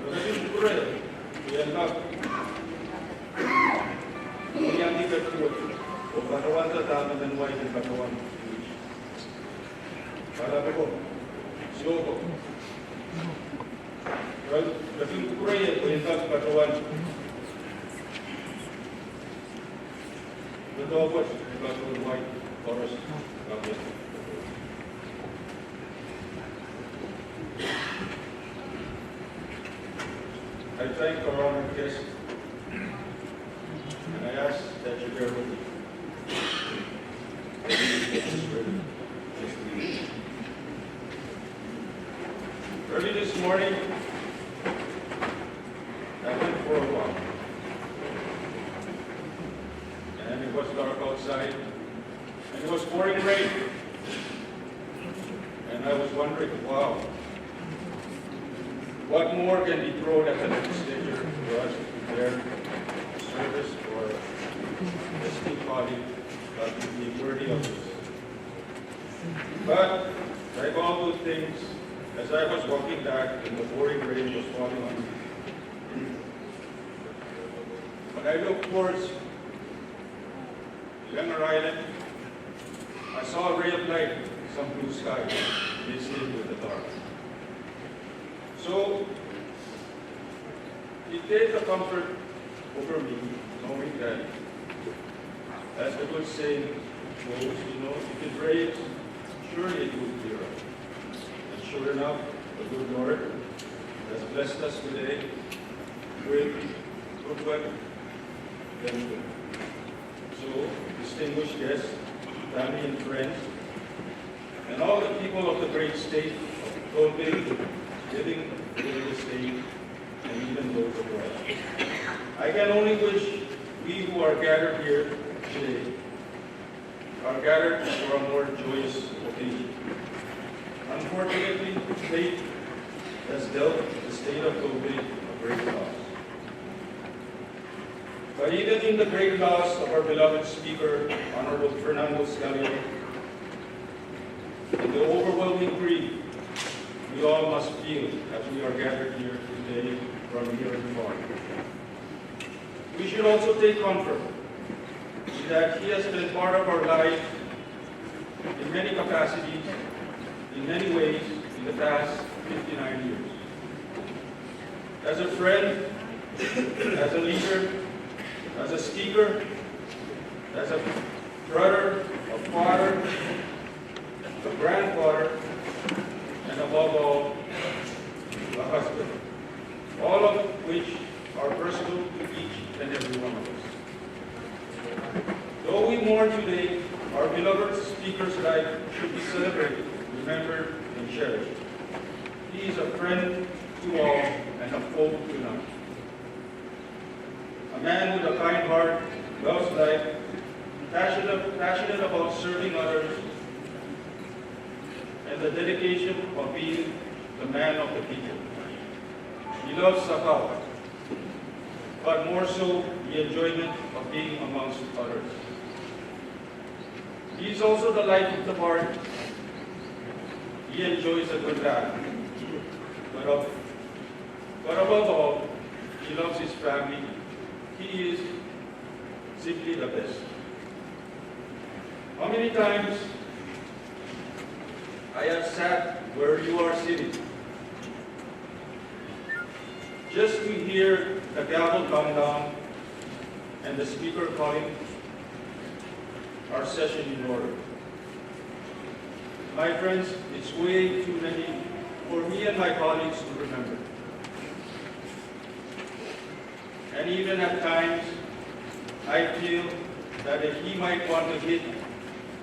Kasi pura yan lang. Yang dikatakan, katawan sa tangan ng wise ng katawan. Para ko, siyoko. Kasi pura yan lang katawan. Totoo po, katawan white forest. I thank our honored guests, and I ask that you bear with me. Early this morning, I went for a walk, and it was dark outside, and it was pouring rain, and I was wondering, wow, what more can be thrown at the legislature for us to prepare service for the state body that would be worthy of this? But, like all those things, as I was walking back and the pouring rain was falling on me, when I looked towards Younger Island, I saw a ray of light, some blue sky, mixed in with the dark. So, it gave a comfort over me, knowing that, as the good saying goes, if it rains, surely it will clear up. And sure enough, the good Lord has blessed us today with good weather. So, distinguished guests, family and friends, and all the people of the great state of Philippines, living within the state, and even those abroad. I can only wish we who are gathered here today are gathered for a more joyous occasion. Unfortunately, fate has dealt the state of Philippines a great loss. But even in the great loss of our beloved Speaker, Honorable Fernando Scallion, in the overwhelming grief we all must feel as we are gathered here today from here and far. We should also take comfort that he has been part of our life in many capacities, in many ways, in the past 59 years. As a friend, as a leader, as a speaker, as a brother, a father, a grandfather, and and above all, a husband, all of which are personal to each and every one of us. Though we mourn today, our beloved speaker's life should be celebrated, remembered, and cherished. He is a friend to all and a foe to none. A man with a kind heart, loves life, passionate about serving others, and the dedication of being the man of the people. He loves Sakal, but more so the enjoyment of being amongst others. He is also the life of the party. He enjoys a good laugh. But above all, he loves his family. He is simply the best. How many times I have sat where you are sitting, just to hear the gavel come down and the speaker calling our session in order. My friends, it's way too many for me and my colleagues to remember. And even at times, I feel that if he might want to hit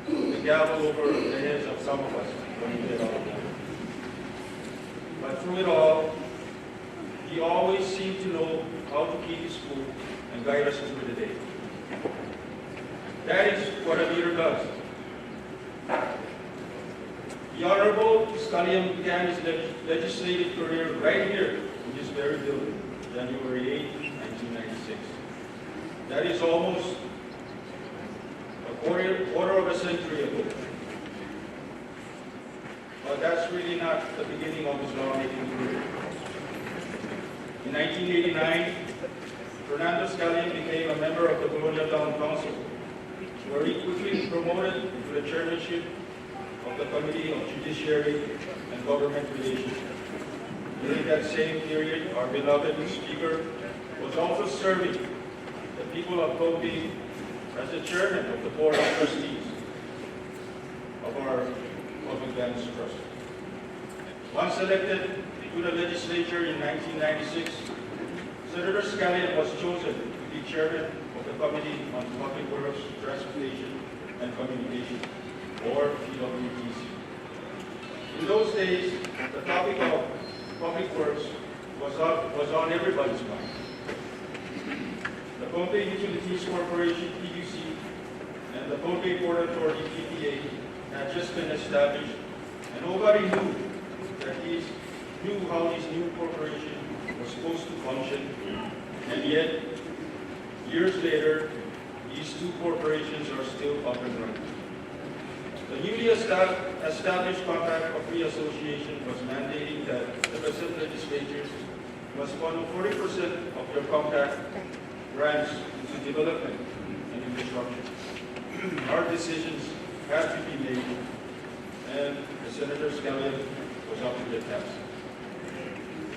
the gavel over the heads of some of us when he did all of that. But through it all, he always seemed to know how to keep his cool and guide us through the day. That is what a leader does. The Honorable Scalia began his legislative career right here in this very building, January 8, 1996. That is almost a quarter of a century ago. But that's really not the beginning of his lawmaking career. In 1989, Fernando Scalia became a member of the Colonial Town Council, where he quickly promoted to the chairmanship of the Committee of Judiciary and Government Relations. During that same period, our beloved Speaker was also serving the people of Kobe as the chairman of the Board of Trustees of our Public Lands Trust. Once elected to the legislature in 1996, Senator Scalia was chosen to be chairman of the Committee on Public Works, Transportation, and Communication, or PWTC. In those days, the topic of public works was on everybody's mind. The Pohnpei Utilities Corporation, PUC, and the Pohnpei Port Authority, PPA, had just been established, and nobody knew how this new corporation was supposed to function, and yet, years later, these two corporations are still up and running. The newly established Compact of Free Association was mandating that the present legislatures must funnel 40% of their compact grants into development and infrastructure. Hard decisions had to be made, and Senator Scalia was up to the task.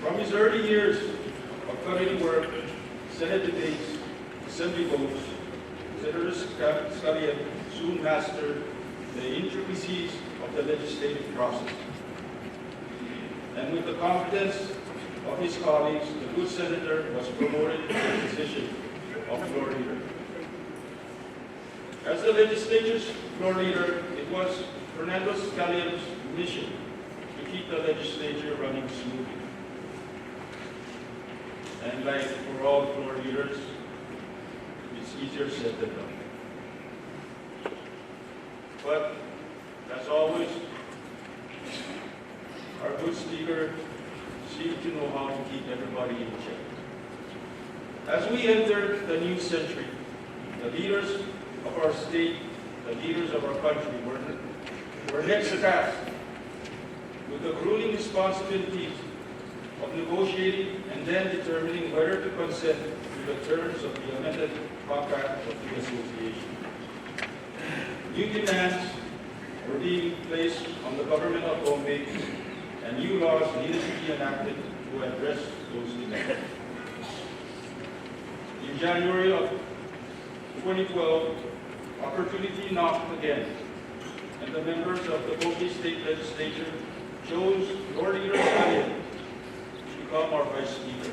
From his early years of committee work, Senate debates, Assembly votes, Senator Scalia soon mastered the intricacies of the legislative process. And with the confidence of his colleagues, the good senator was promoted to the position of floor leader. As the legislature's floor leader, it was Fernando Scalia's mission to keep the legislature running smoothly. And like for all floor leaders, it's easier said than done. But, as always, our good speaker seemed to know how to keep everybody in check. As we enter the new century, the leaders of our state, the leaders of our country were next tasked with the grueling responsibilities of negotiating and then determining whether to consent to the terms of the amended Compact of the Association. New demands were being placed on the government of Pohnpei, and new laws needed to be enacted to address those demands. In January of 2012, opportunity knocked again, and the members of the Pohnpei State Legislature chose your leader Stallion to become our Vice Speaker.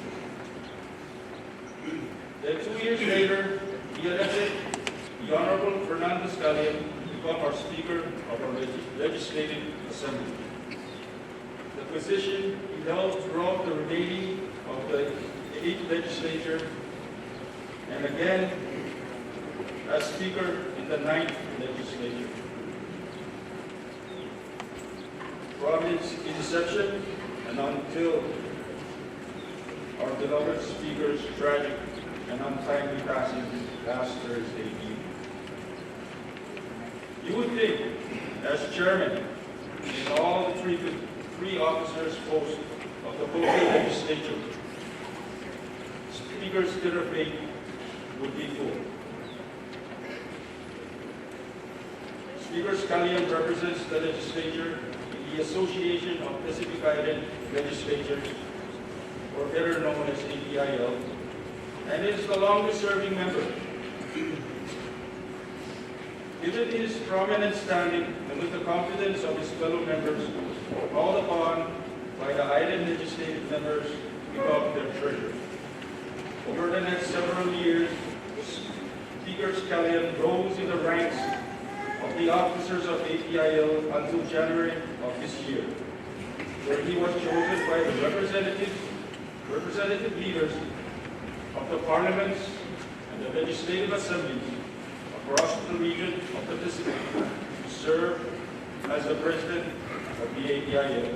Then 2 years later, he elected the Honorable Fernando Stallion to become our Speaker of our Legislative Assembly. The position he held throughout the remaining of the 8th legislature, and again as Speaker in the 9th legislature. From its inception and until our beloved Speaker's tragic and untimely passing last Thursday evening. You would think, as chairman, in all the three officers' posts of the Philippine legislature, Speaker's dinner plate would be full. Speaker Stallion represents the legislature in the Association of Pacific Island Legislatures, or better known as APIL, and is the longest-serving member. Given his prominent standing and with the confidence of his fellow members, called upon by the island legislative members to become their treasurer. Over the next several years, Speaker Stallion rose in the ranks of the officers of APIL until January of this year, where he was chosen by the representative leaders of the parliaments and the legislative assemblies across the region of the Pacific to serve as the president of the APIL.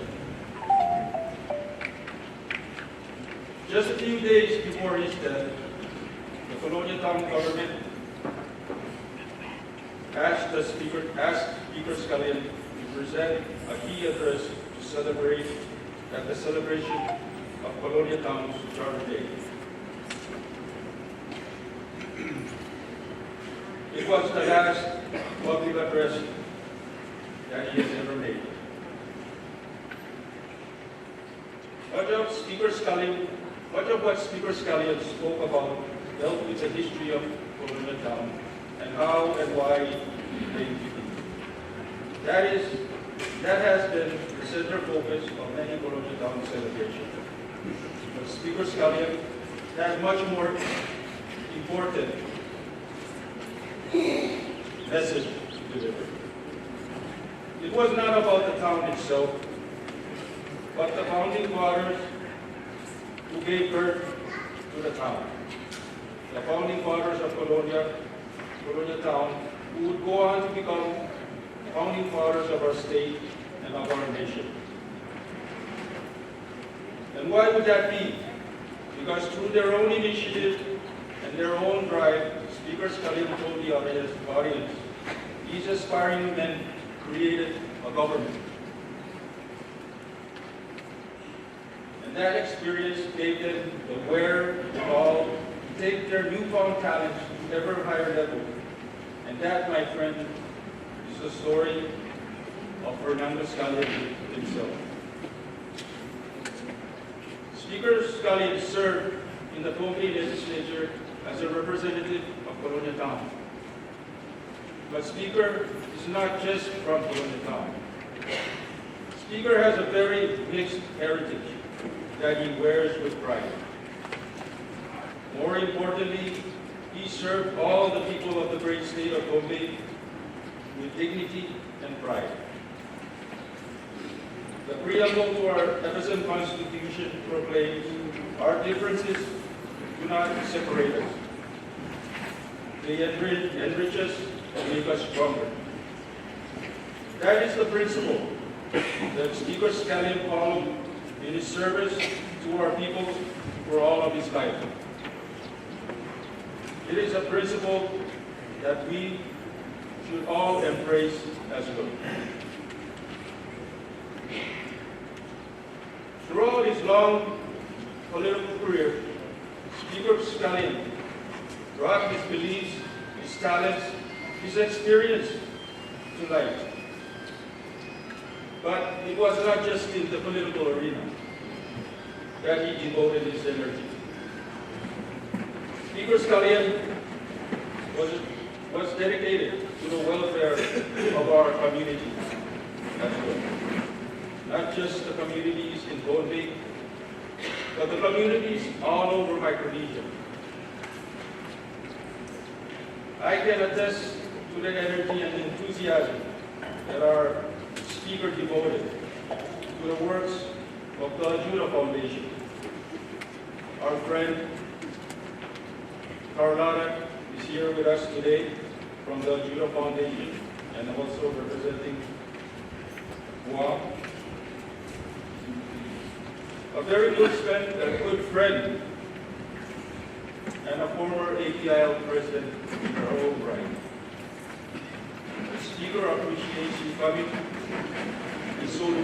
Just a few days before his death, the Colonia Town government asked Speaker Stallion to present a key address to celebrate at the celebration of Colonia Town's Charter Day. It was the last public address that he has ever made. Much of what Speaker Stallion spoke about dealt with the history of Colonia Town and how and why he came to be. That has been the center focus of many Colonia Town celebrations. But Speaker Stallion has much more important message to deliver. It was not about the town itself, but the founding fathers who gave birth to the town. The founding fathers of Colonia Town, who would go on to become founding fathers of our state and of our nation. And why would that be? Because through their own initiative and their own drive, Speaker Stallion told the audience, these aspiring men created a government. And that experience gave them the wherewithal to take their newfound talents to ever higher level. And that, my friend, is the story of Fernando Stallion himself. Speaker Stallion served in the Philippine legislature as a representative of Colonia Town. But Speaker is not just from Colonia Town. Speaker has a very mixed heritage that he wears with pride. More importantly, he served all the people of the great state of Philippines with dignity and pride. The preamble to our Emerson Constitution proclaims, our differences do not separate us. They enrich us and make us stronger. That is the principle that Speaker Stallion followed in his service to our people for all of his life. It is a principle that we should all embrace as well. Throughout his long political career, Speaker Stallion brought his beliefs, his talents, his experience to light. But it was not just in the political arena that he devoted his energy. Speaker Stallion was dedicated to the welfare of our community as well. not just the communities in Bone Bay, but the communities all over Micronesia. I can attest to the energy and enthusiasm that our speaker devoted to the works of the Judah Foundation. Our friend Carlotta is here with us today from the Judah Foundation and also representing Guam. A very good friend and a former APIL president in her own right. The speaker appreciates you coming, and so do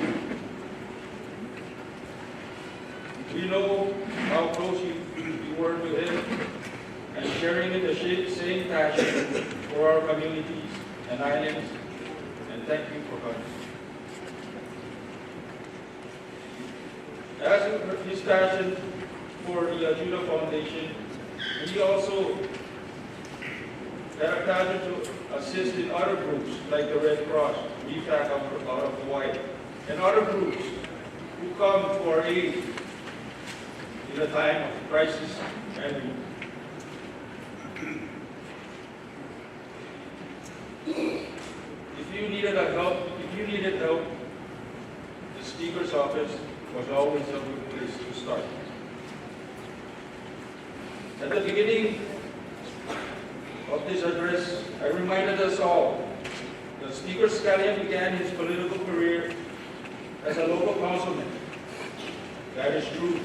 we. We know how close you were to him and sharing in the same passion for our communities and islands, and thank you for coming. As for his passion for the Judah Foundation, he also had a passion to assist in other groups like the Red Cross, REFAC out of Hawaii, and other groups who come to our aid in a time of crisis and need. If you needed help, the Speaker's office was always a good place to start. At the beginning of this address, I reminded us all that Speaker Scallion began his political career as a local councilman. That is true.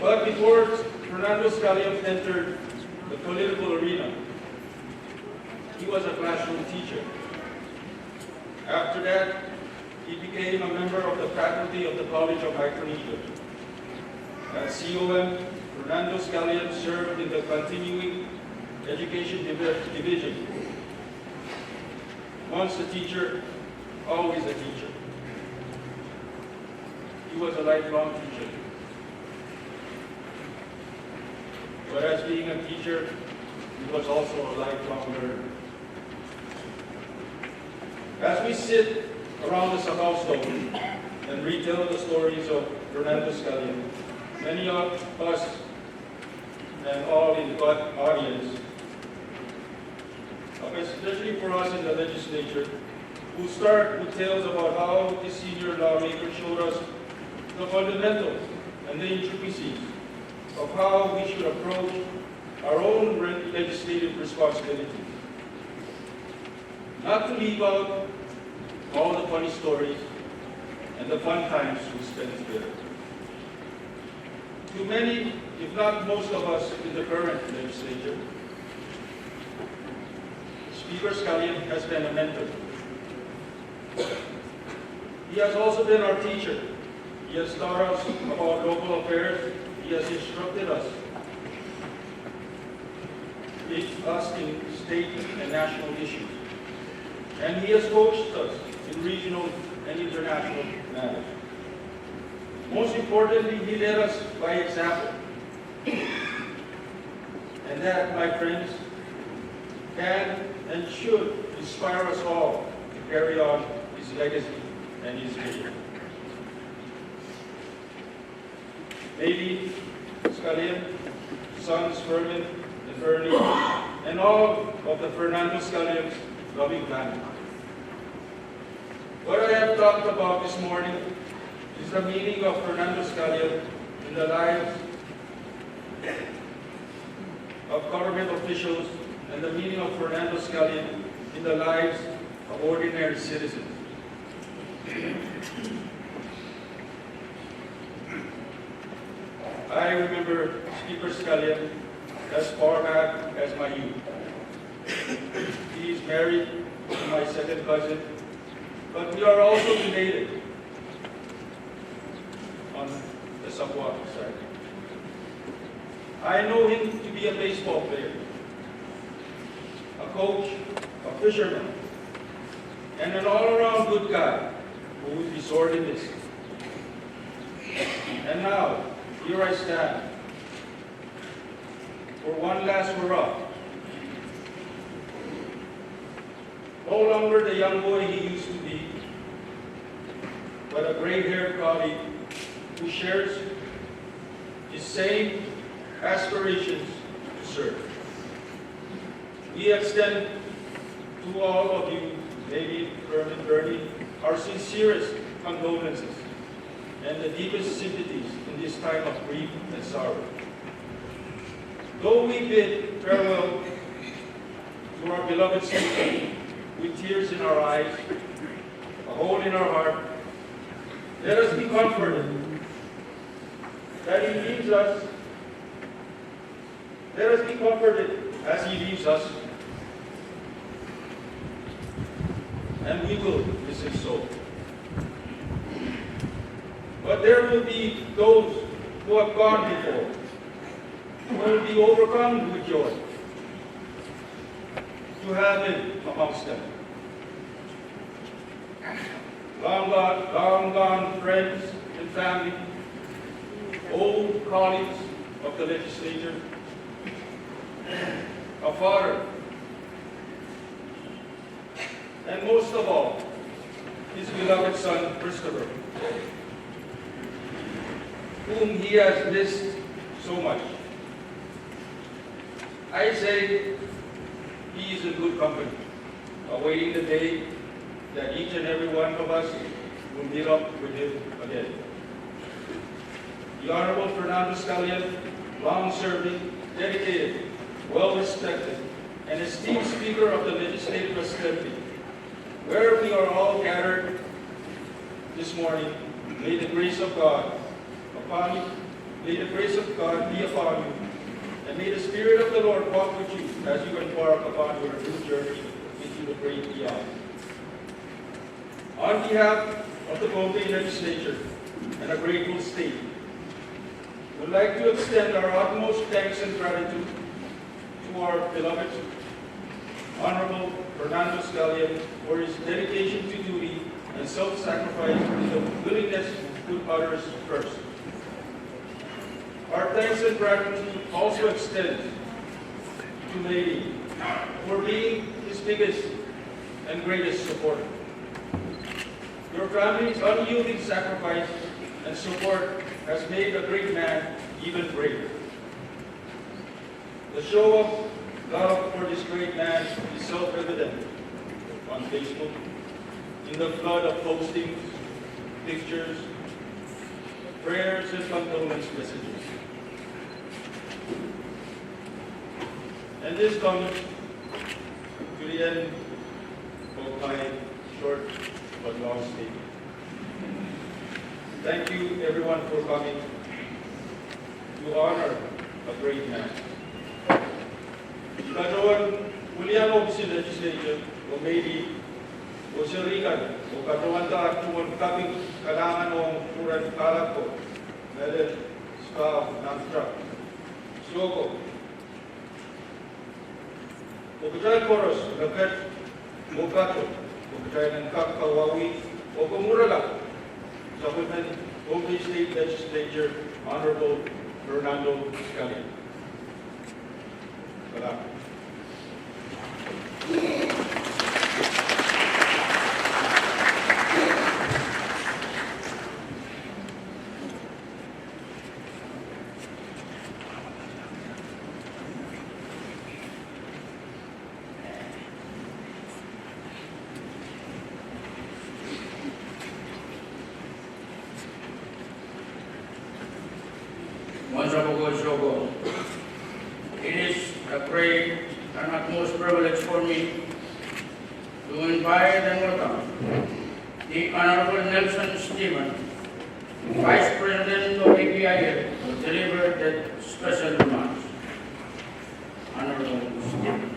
But before Fernando Scallion entered the political arena, he was a classroom teacher. After that, he became a member of the faculty of the College of Micronesia. At COM, Fernando Scallion served in the Continuing Education Division. Once a teacher, always a teacher. He was a lifelong teacher. But as being a teacher, he was also a lifelong learner. As we sit around the Sakao stove and retell the stories of Fernando Scallion, many of us and all in the audience, especially for us in the legislature, who start with tales about how the senior lawmaker showed us the fundamentals and the intricacies of how we should approach our own legislative responsibilities. Not to leave out all the funny stories and the fun times we spent together. To many, if not most of us in the current legislature, Speaker Scallion has been a mentor. He has also been our teacher. He has taught us about local affairs. He has instructed us in state and national issues. And he has coached us in regional and international matters. Most importantly, he led us by example. And that, my friends, can and should inspire us all to carry on his legacy and his vision. Maybe Scallion, sons Fermin and Bernie, and all of the Fernando Scallions loving family. What I have talked about this morning is the meaning of Fernando Scallion in the lives of government officials and the meaning of Fernando Scallion in the lives of ordinary citizens. I remember Speaker Scallion as far back as my youth. He is married to my second cousin, but we are also related on the Sapuac side. I know him to be a baseball player, a coach, a fisherman, and an all-around good guy who would be sorely missed. And now, here I stand for one last hurrah. No longer the young boy he used to be, but a gray-haired colleague who shares his same aspirations to serve. We extend to all of you, Lady Herman Bernie, our sincerest condolences and the deepest sympathies in this time of grief and sorrow. Though we bid farewell to our beloved sister with tears in our eyes, a hole in our heart, let us be comforted that he leaves us. Let us be comforted as he leaves us, and we will miss his soul. But there will be those who have gone before, who will be overcome with joy to have him amongst them. Long gone friends and family, old colleagues of the legislature, a father, and most of all, his beloved son, Christopher, whom he has missed so much. I say he is in good company, awaiting the day that each and every one of us will meet up with him again. The Honorable Fernando Scallion, long-serving, dedicated, well-respected, and esteemed Speaker of the Legislative Assembly, where we are all gathered this morning, may the grace of God upon you, may the grace of God be upon you, and may the Spirit of the Lord walk with you as you embark upon your new journey into the great beyond. On behalf of the Philippine Legislature and a grateful state, we'd like to extend our utmost thanks and gratitude to our beloved Honorable Fernando Scallion for his dedication to duty and self-sacrifice with the willingness to put others first. Our thanks and gratitude also extend to Lady for being his biggest and greatest supporter. Your family's unyielding sacrifice and support has made a great man even greater. The show of love for this great man is self-evident on Facebook, in the flood of postings, pictures, prayers, and condolence messages. And this comes to the end of my short but long statement. Thank you everyone for coming to honor a great man. Katawan, mulian o si legislature, o maybe, o sirikan, o katawan ta at tuwan kaming kailangan o kuran kalak ko, meron staff ng truck. Soko. O kaya koros, lagat, mukato, o kaya ng kakawawi, o kumura lang, sa Philippine State Legislature, Honorable Fernando Scallion. Salamat. It is a great and utmost privilege for me to invite and welcome the Honorable Nelson Stephen, Vice President of APIL, to deliver the special remarks. Honorable Stephen.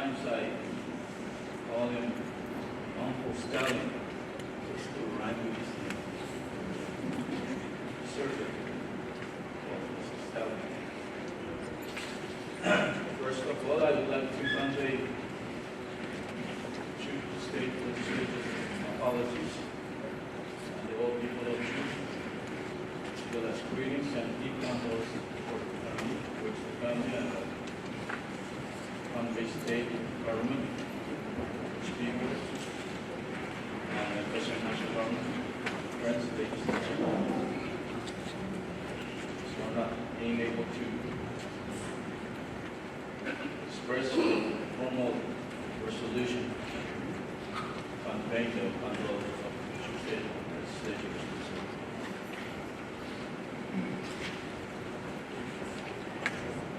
sometimes I call him Uncle Stalin, just to rhyme with his name. Sergey, Mr. Stalin. First of all, I would like to convey to the state legislators apologies and the whole people of Jews, as well as greetings and deep condolences for the family, which the family and the Conway State government, Speaker, and the President National Government, friends, legislature, so not being able to express a formal resolution conveying the condolences of the Jewish state legislatures.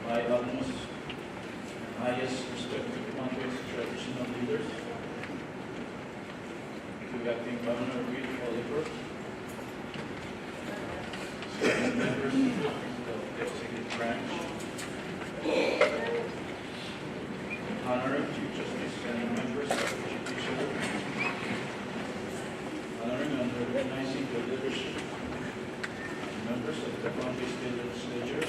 My utmost and highest respect to the country's traditional leaders, to Acting Governor Reed Oliver, certain members of the executive branch, honoring Chief Justice and members of the judiciary, honoring and recognizing the leadership and members of the Conway State Legislature,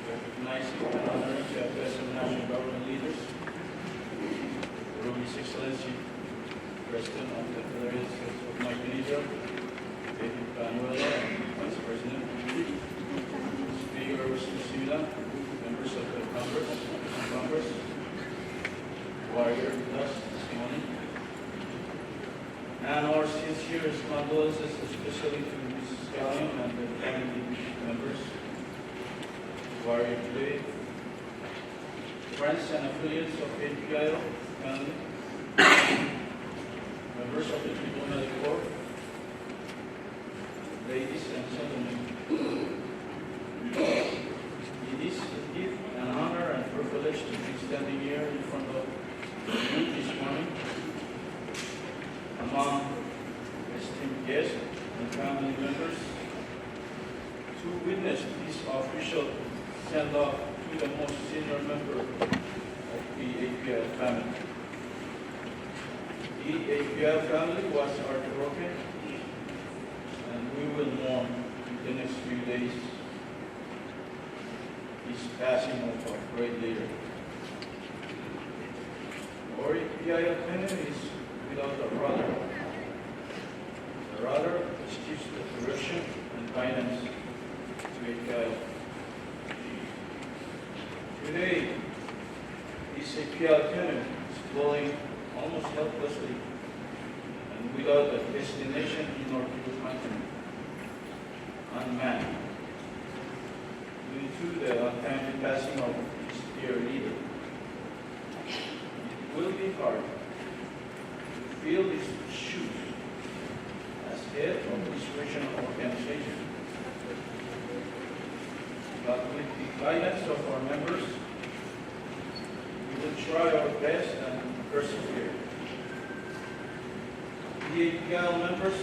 recognizing and honoring the affairs of national government leaders, His Excellency, President of the Federal States of Micronesia, David Panuela, Vice President, Speaker Simula, members of the Congress, warrior with us this morning, and our sincerest condolences, especially to Mrs. Scallion and the family members who are here today, friends and affiliates of APIO family, members of the Diplomatic Corps, ladies and gentlemen, it is a gift, an honor, and privilege to be standing here in front of you this morning among esteemed guests and family members to witness this official send-off to the most senior member of the APL family. The APL family was heartbroken, and we will mourn in the next few days this passing of our great leader. Our APL family is without a brother. The brother which gives the direction and guidance to APL. Today, this APL canoe is flowing almost helplessly and without a destination in our new country, unmanned, due to the untimely passing of its dear leader. It will be hard to fill his shoes as head of this regional organization, but with the guidance of our members, we will try our best and persevere. The APL members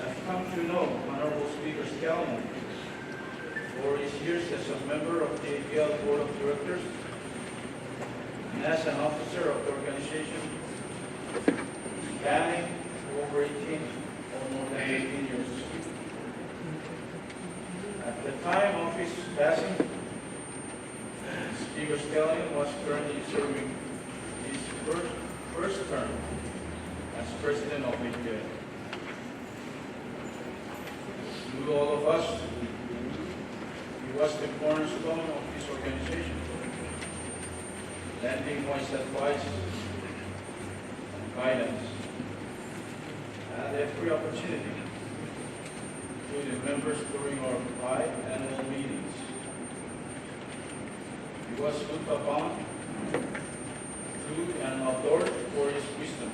have come to know Honorable Speaker Scallion for his years as a member of the APL Board of Directors and as an officer of the organization, spanning over 18 or more than 18 years. At the time of his passing, Speaker Scallion was currently serving his first term as President of APL. To all of us, he was the cornerstone of this organization, lending wise advice and guidance at every opportunity to the members during our biannual meetings. He was looked upon to and adored for his wisdom.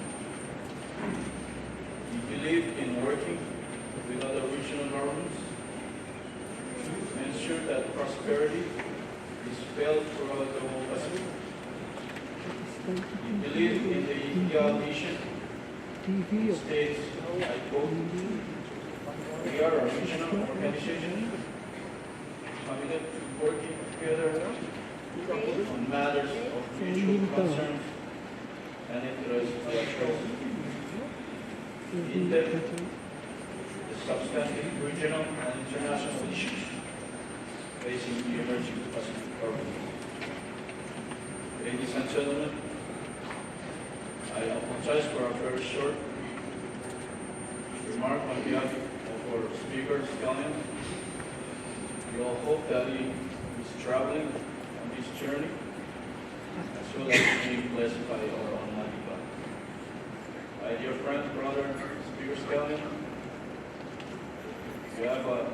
He believed in working with other regional governments to ensure that prosperity is felt throughout the whole Pacific. He believed in the EPL mission. It states, I quote, "We are a regional organization committed to working together on matters of mutual concern and interest to the church. In depth, the substantive regional and international issues facing the emerging Pacific Corridor. Ladies and gentlemen, I apologize for a very short remark on behalf of our Speaker, Scallion. We all hope that he is traveling on this journey as well as being blessed by our Almighty God. My dear friend, brother, Speaker Scallion, you have a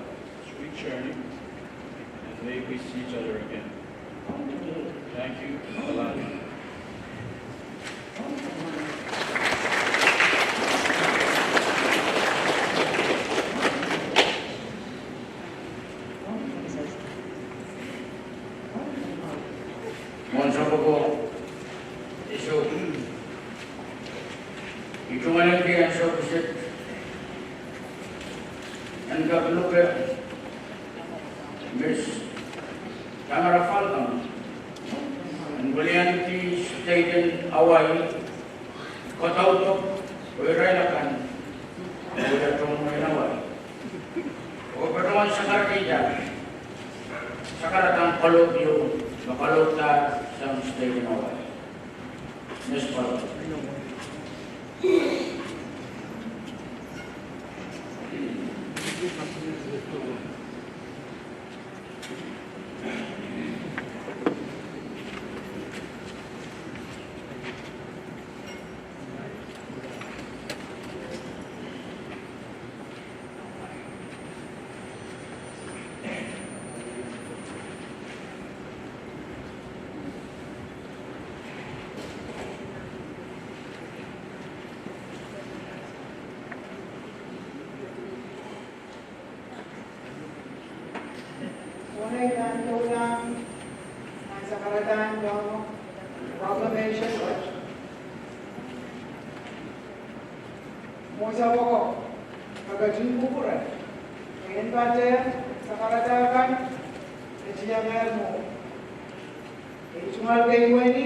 sweet journey and may we see each other again. Thank you. Allow. Monsopo isu itu mana dia so visit and look at Miss Tamara Falcon and brilliantly stated Hawaii cut out of Wairalakan Wala tong Hawaii o pero sa kartida sa karatang palog yung mapalog na sa state in Hawaii. Miss Falcon. Unay nantulang ang sakaratan ng proclamation Musa ko kagajin bukuran ngayon ba sakaratan najiyangan mo itungal kayo ini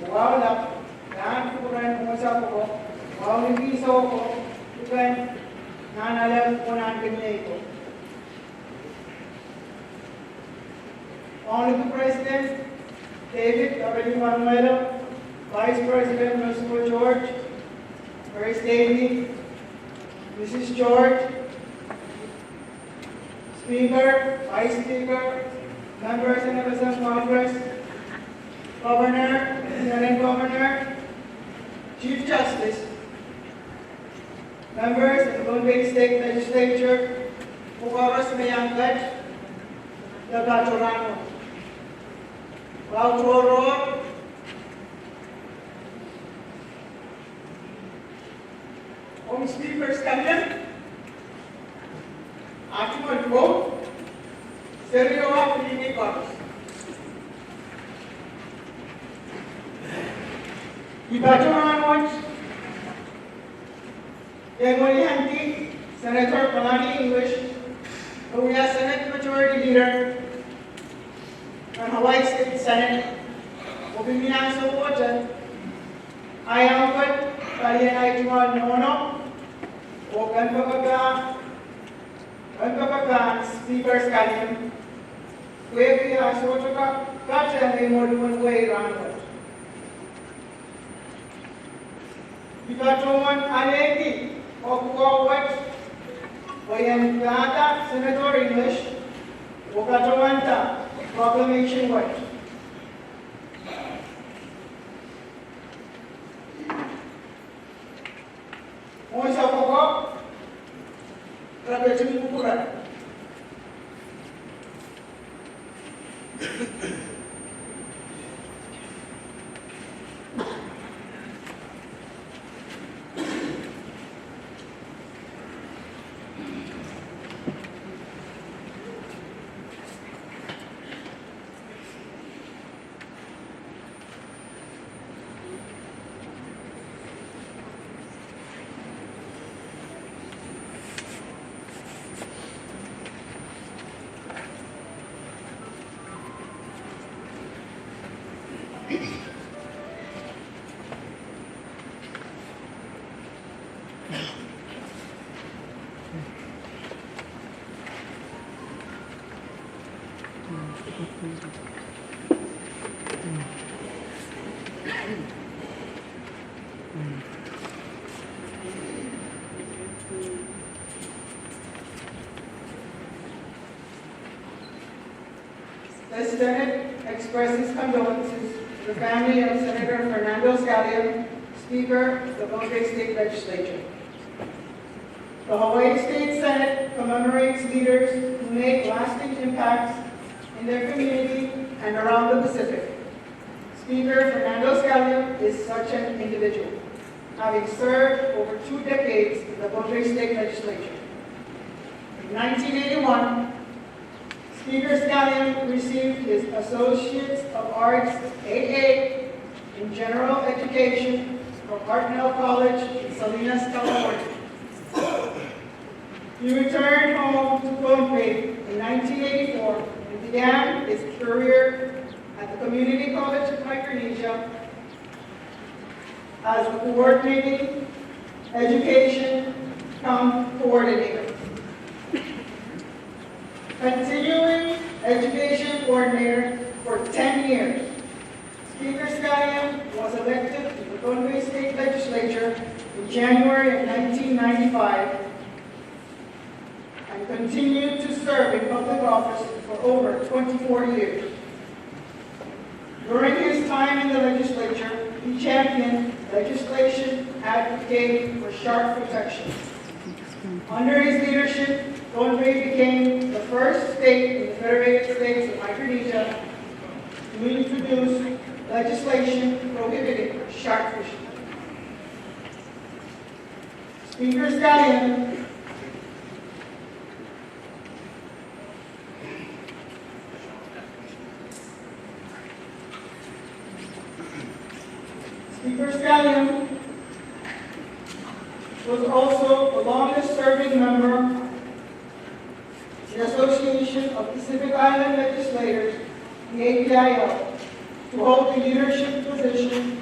wala dan bukuran Musa ko wala biso ko bukan nanalang punan kanya ito. Honorable President David W. Manuela, Vice President Mr. George, First Lady Mrs. George, Speaker, Vice Speaker, members and members of Congress, Governor, Lieutenant Governor, Chief Justice, members of the Bombay State Legislature, Pukaras Mayangkat, the Gatorano. Road, Home Speaker Scallion, Archibald Go, Sergio Filipe Ibaturan wants Yangwani Hanti, Senator Palani English, who is Senate Majority Leader ng Hawaii State Senate, ubiminang sa uwajan, ayaw ko kalian ay tuwan nono, o ganpapagka Speaker Scallion, kuya aso ka kacha ay mo duman way rangot. Ikatuman alegi, o kuwawat, o yan kata Senator English, o katuman ta, proclamation what? Mo sa ko grabe jud bukuran. The Senate expresses condolences to the family of Senator Fernando Scallion, Speaker of the Bonne State Legislature. The Hawaii State Senate commemorates leaders who make lasting impacts in their community and around the Pacific. Speaker Fernando Scallion is such an individual, having served over 2 decades in the Bonne State Legislature. In 1981, Speaker Scallion received his Associates of Arts AA in General Education from Hartnell College in Salinas, California. He returned home to Pohnpei in 1984 and began his career at the Community College of Micronesia as a coordinating education coordinator. Continuing education coordinator for 10 years, Speaker Scallion was elected to the Bonne State Legislature in January of 1995 and continued to serve in public office for over 24 years. During his time in the legislature, he championed legislation advocating for shark protection. Under his leadership, Bonne became the first state in the Federated States of Micronesia to introduce legislation prohibiting shark fishing. Speaker Scallion was also the longest-serving member of the Association of Pacific Island Legislators, the APIL, to hold the leadership position,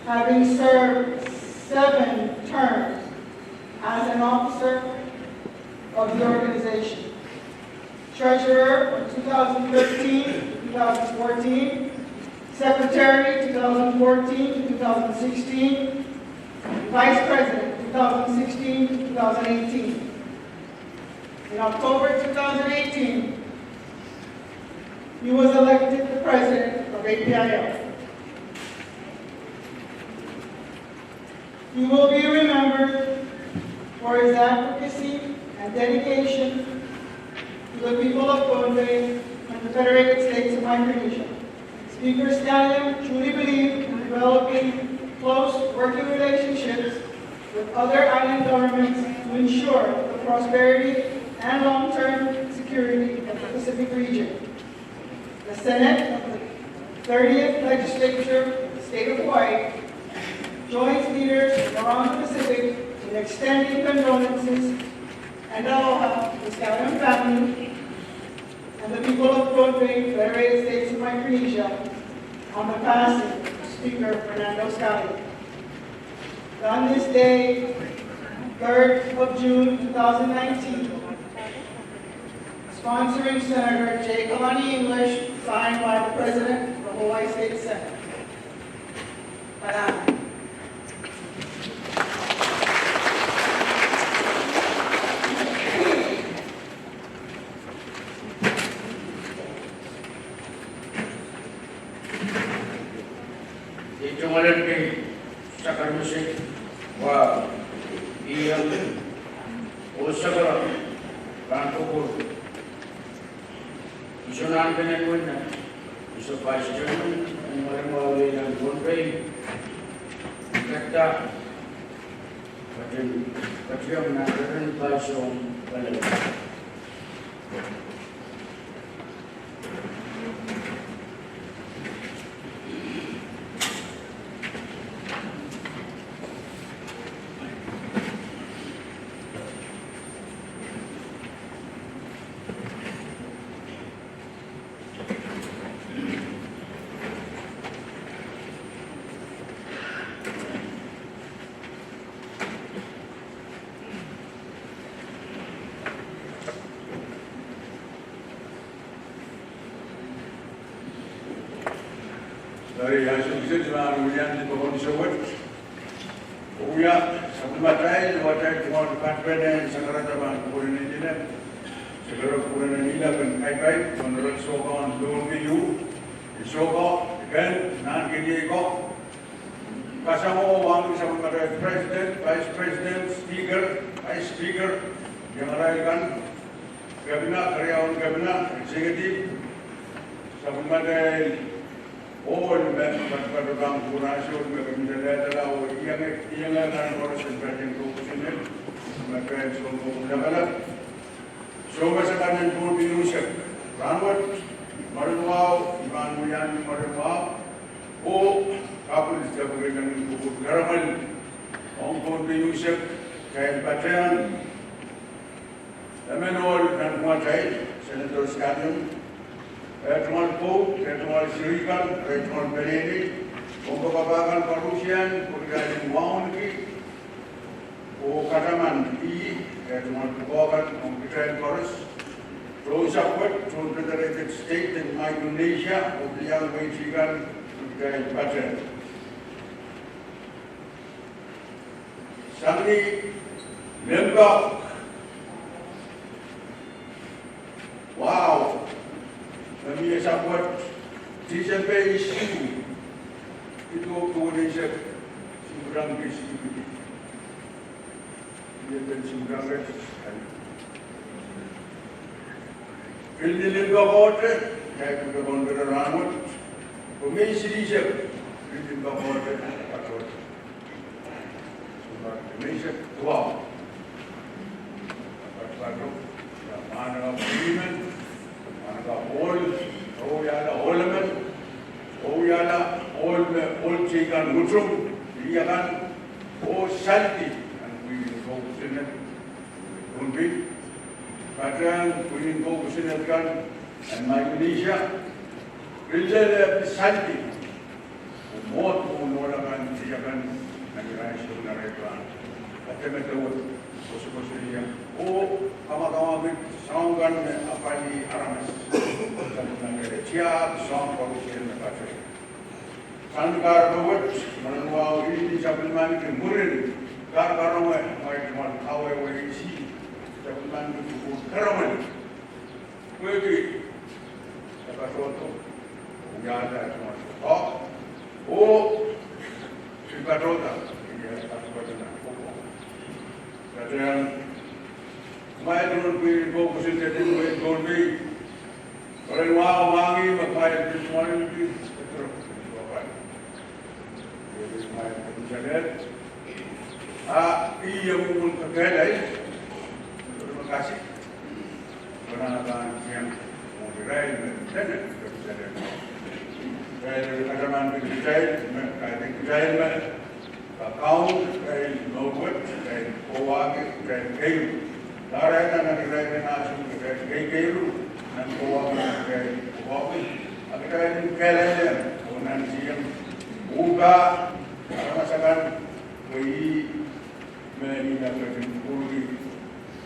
having served 7 terms as an officer of the organization. Treasurer from 2013 to 2014, Secretary 2014 to 2016, Vice President 2016 to 2018. In October 2018, he was elected the President of APIL. He will be remembered for his advocacy and dedication to the people of Bonne and the Federated States of Micronesia. Speaker Scallion truly believed in developing close working relationships with other island governments to ensure the prosperity and long-term security of the Pacific region. The Senate of the 30th Legislature of the State of Hawaii joins leaders from around the Pacific in extending condolences and aloha to the Scallion family and the people of Bonne, Federated States of Micronesia, on the passing of Speaker Fernando Scallion. On this day, 3rd of June 2019, sponsoring Senator J. Kalani English, signed by the President of the Hawaii State Senate. Parang. Itumalan kay sa karmusik wa iyang usagara kantukul isunan pinagwin na iso Vice Chairman ang maramawali ng Bonne kata patiyong nakaran pasong balaga. dari hasil sejumlah ujian di bawah disebut, uya sebelum matrai cuma departemen sekarang zaman kuliah ini dah, sekarang kuliah ini dah kan kai menurut sokongan dulu itu, sokong kan nan kini kok, kasamo wang sebelum matrai presiden, vice president, speaker, vice speaker, yang rakyat kabinet karyawan kabinet eksekutif sebelum matrai all pada bang kurasio mereka adalah yang akan proses berjalan profesional mereka semua mendapat semua sekarang pun diusir ramad maruau iman muyan maruau kapul sebagai dengan buku garaman orang pun diusir kain bacaan menol dan muatai senator sekalian Tuan Pau, Tuan Sirikan, Tuan Beleni, Pembabakan Parusian, Pembabakan Waunki, Kataman I, Tuan Pubakan, Pembabakan Chorus, Tuan Sakwat, Tuan Federated State in Micronesia, Pembabakan Wajikan, Pembabakan Bacan. Sangni, Lembak, wow! Kami akan buat sampai isu itu Indonesia seberang isu ini. Dia dan seberang itu. Pilih bahawa saya juga bandar ramut. Komisi siap pilih bahawa patut. Sebab Indonesia tua. Patut mana agreement. All chicken mushroom, iyakan, salty, and we go to it. Don't be. Pattern, we go to it and Micronesia, really salty. More to know than chicken and the rice of the restaurant. Attempt Australia. Kama with song and Apali Aramis. Chia song for the country. Sankar Robert, Manua, Supplement, Murin, Gargarowe, however you see, Supplement to Karaman. Maybe Sakato, Yada, Talk, Sipatota, my don't be focused in the way don't be. But in while Wangi, but my this morning be this is my internet. Iya mungkin terkait terima kasih penanganan yang mulai dan dari kacaman dari account dari nomor dari keuangan dari kayu dari nasional dari kayu dan keuangan dari keuangan ada kalian kemudian siang buka masakan bagi meninggalkan kursi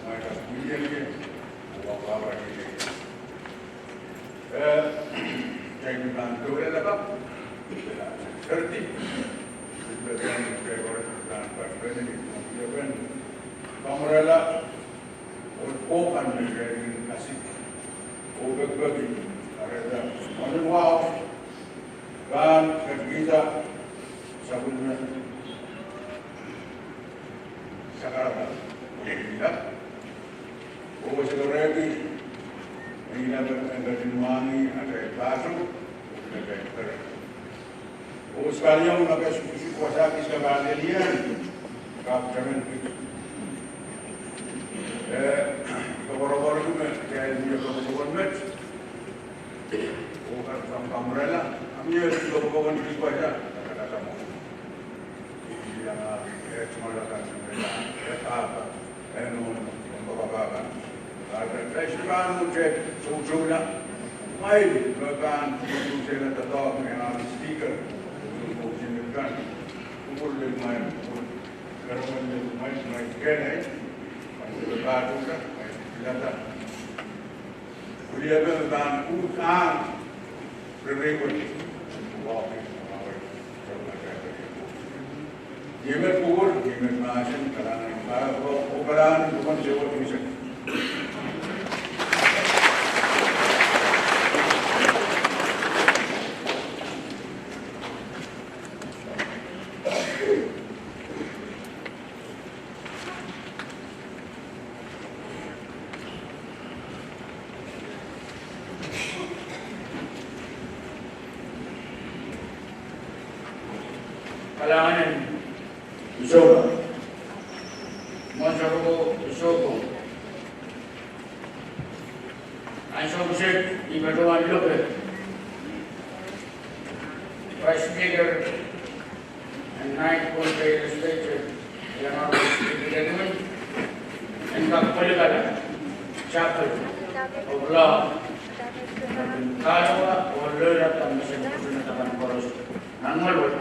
mereka sendiri apa ini saya bilang tu ada apa seperti Kamarala bukan menjadi nasib bagi ada manual dan kita sebelumnya sekarang kita sekarang ini ada Nuangi ada Batu ada Perak. Sekalian maka susu kuasa kita kalian kapten itu. Kabar-kabar itu saya punya kabar match. Bukan kamera, kami ada kabar di baca kata kamu. Yang cuma lakukan mereka apa? Apa? Ada festival mungkin susulah. Mai bahkan susulah tetap dengan speaker. Kan umur lima kalau main kene masih baru kan kelihatan kuliah dengan utang berikut walking Gimet pur, gimet maasin, kalangan para operan bukan sewa bisa. Kalangan isoba. Monsa ko isobo. Ang sobusit, ibaduan lupa. Vice Speaker and Ninth County Legislature, Yang Honorable Speaker Edwin, and Kapulikala, Chapel of Law, Kalawa, o Lula, ang Masinatusunatakan Koros, ng Malwat,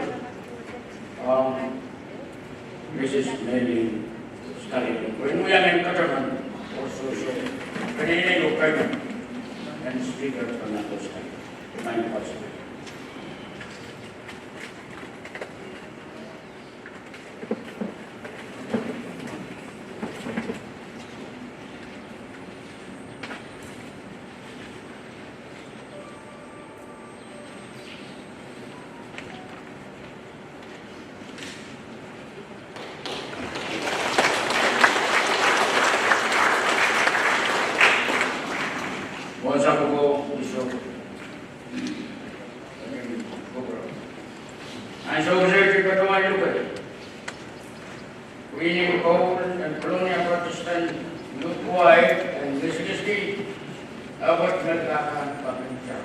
Mrs. Mary Stalin. When we are in Kataman, also so, Kanina yung Kaiman, and Speaker of the NATO State, my person. Monsa ko iso. Ang sobusit, ibaduan lupa. Winning Coal and Colonial Protestant Youth Wide and Mississippi, abot naglakan pagkakita.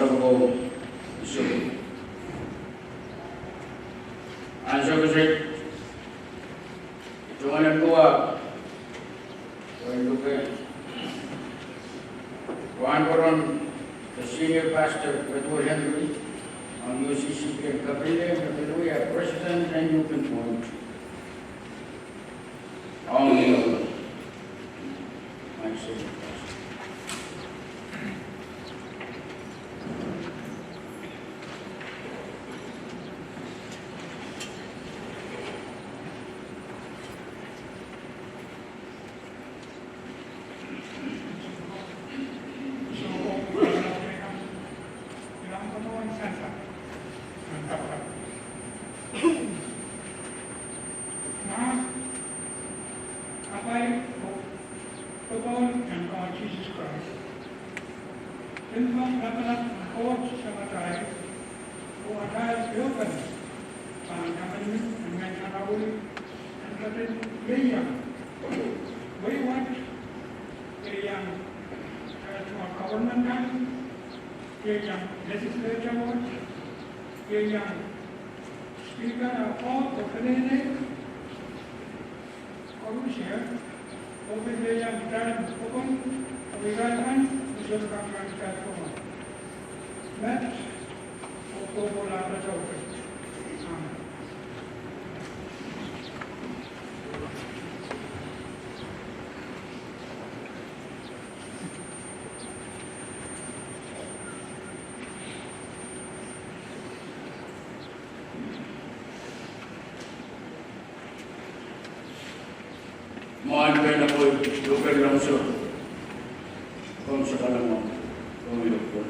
Honorable Isu. Ang sagusit, ito nga ng kuha, kuhaan ko ron the senior pastor, Brother Henry, ang UCCP Caprile, Brother President, and you can point. All the my senior pastor. Mohon kayo na po, lugar lang siya. Kung sa kalang mo, tumilog po.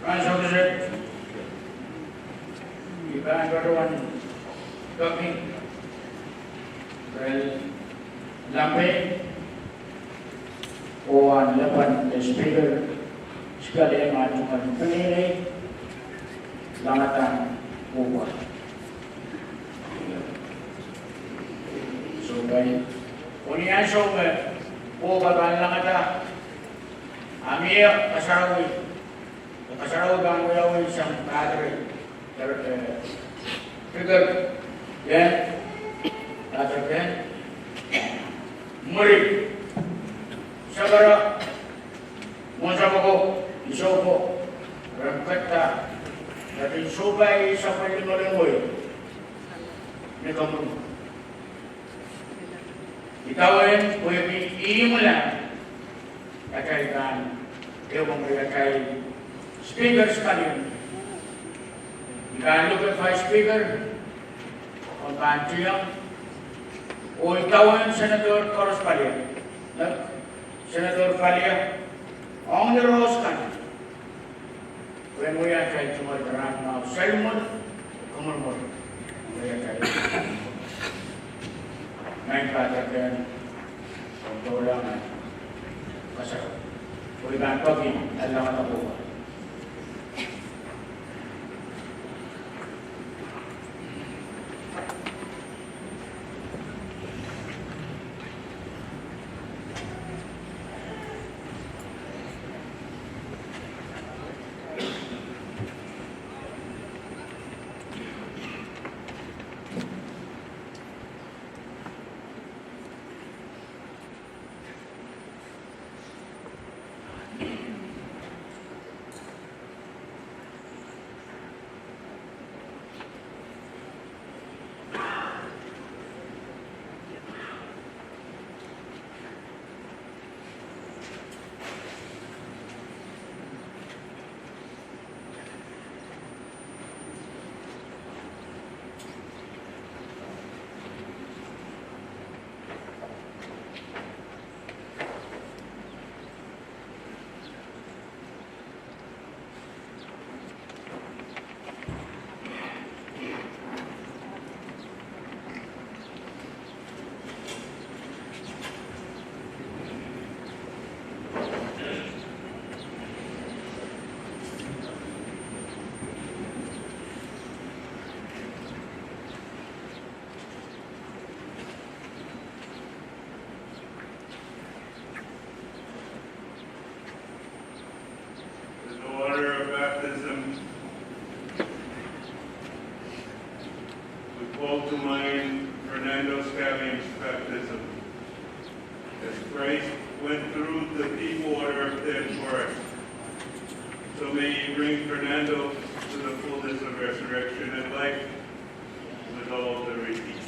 Consulted Iban Baruan kami well lampe o ang laban the speaker sekali yang ajukan penilai langatan ubat so baik unian so ubat ang langatan amir kasarawi kasaraw bang wilawin siyang padre figure yan tatagyan muri sabara monsa ko iso ko rangkata dari subay sa palingoy ni kamu itawin pwede iimulan kakaitan ewan kakay speaker sekalian. Jika look at Vice Speaker, on Pantiang, o ikaw ang Senator Coros Palia, Senator Palia, on the Rose Country, When we are trying to run now, Simon, come on, we are trying. Main perhatian untuk orang pasal. Boleh bantu lagi, ada mana pun. Call to mind Fernando Scalion's baptism. As Christ went through the deep water of death for us, so may you bring Fernando to the fullness of resurrection and life with all the redeemed.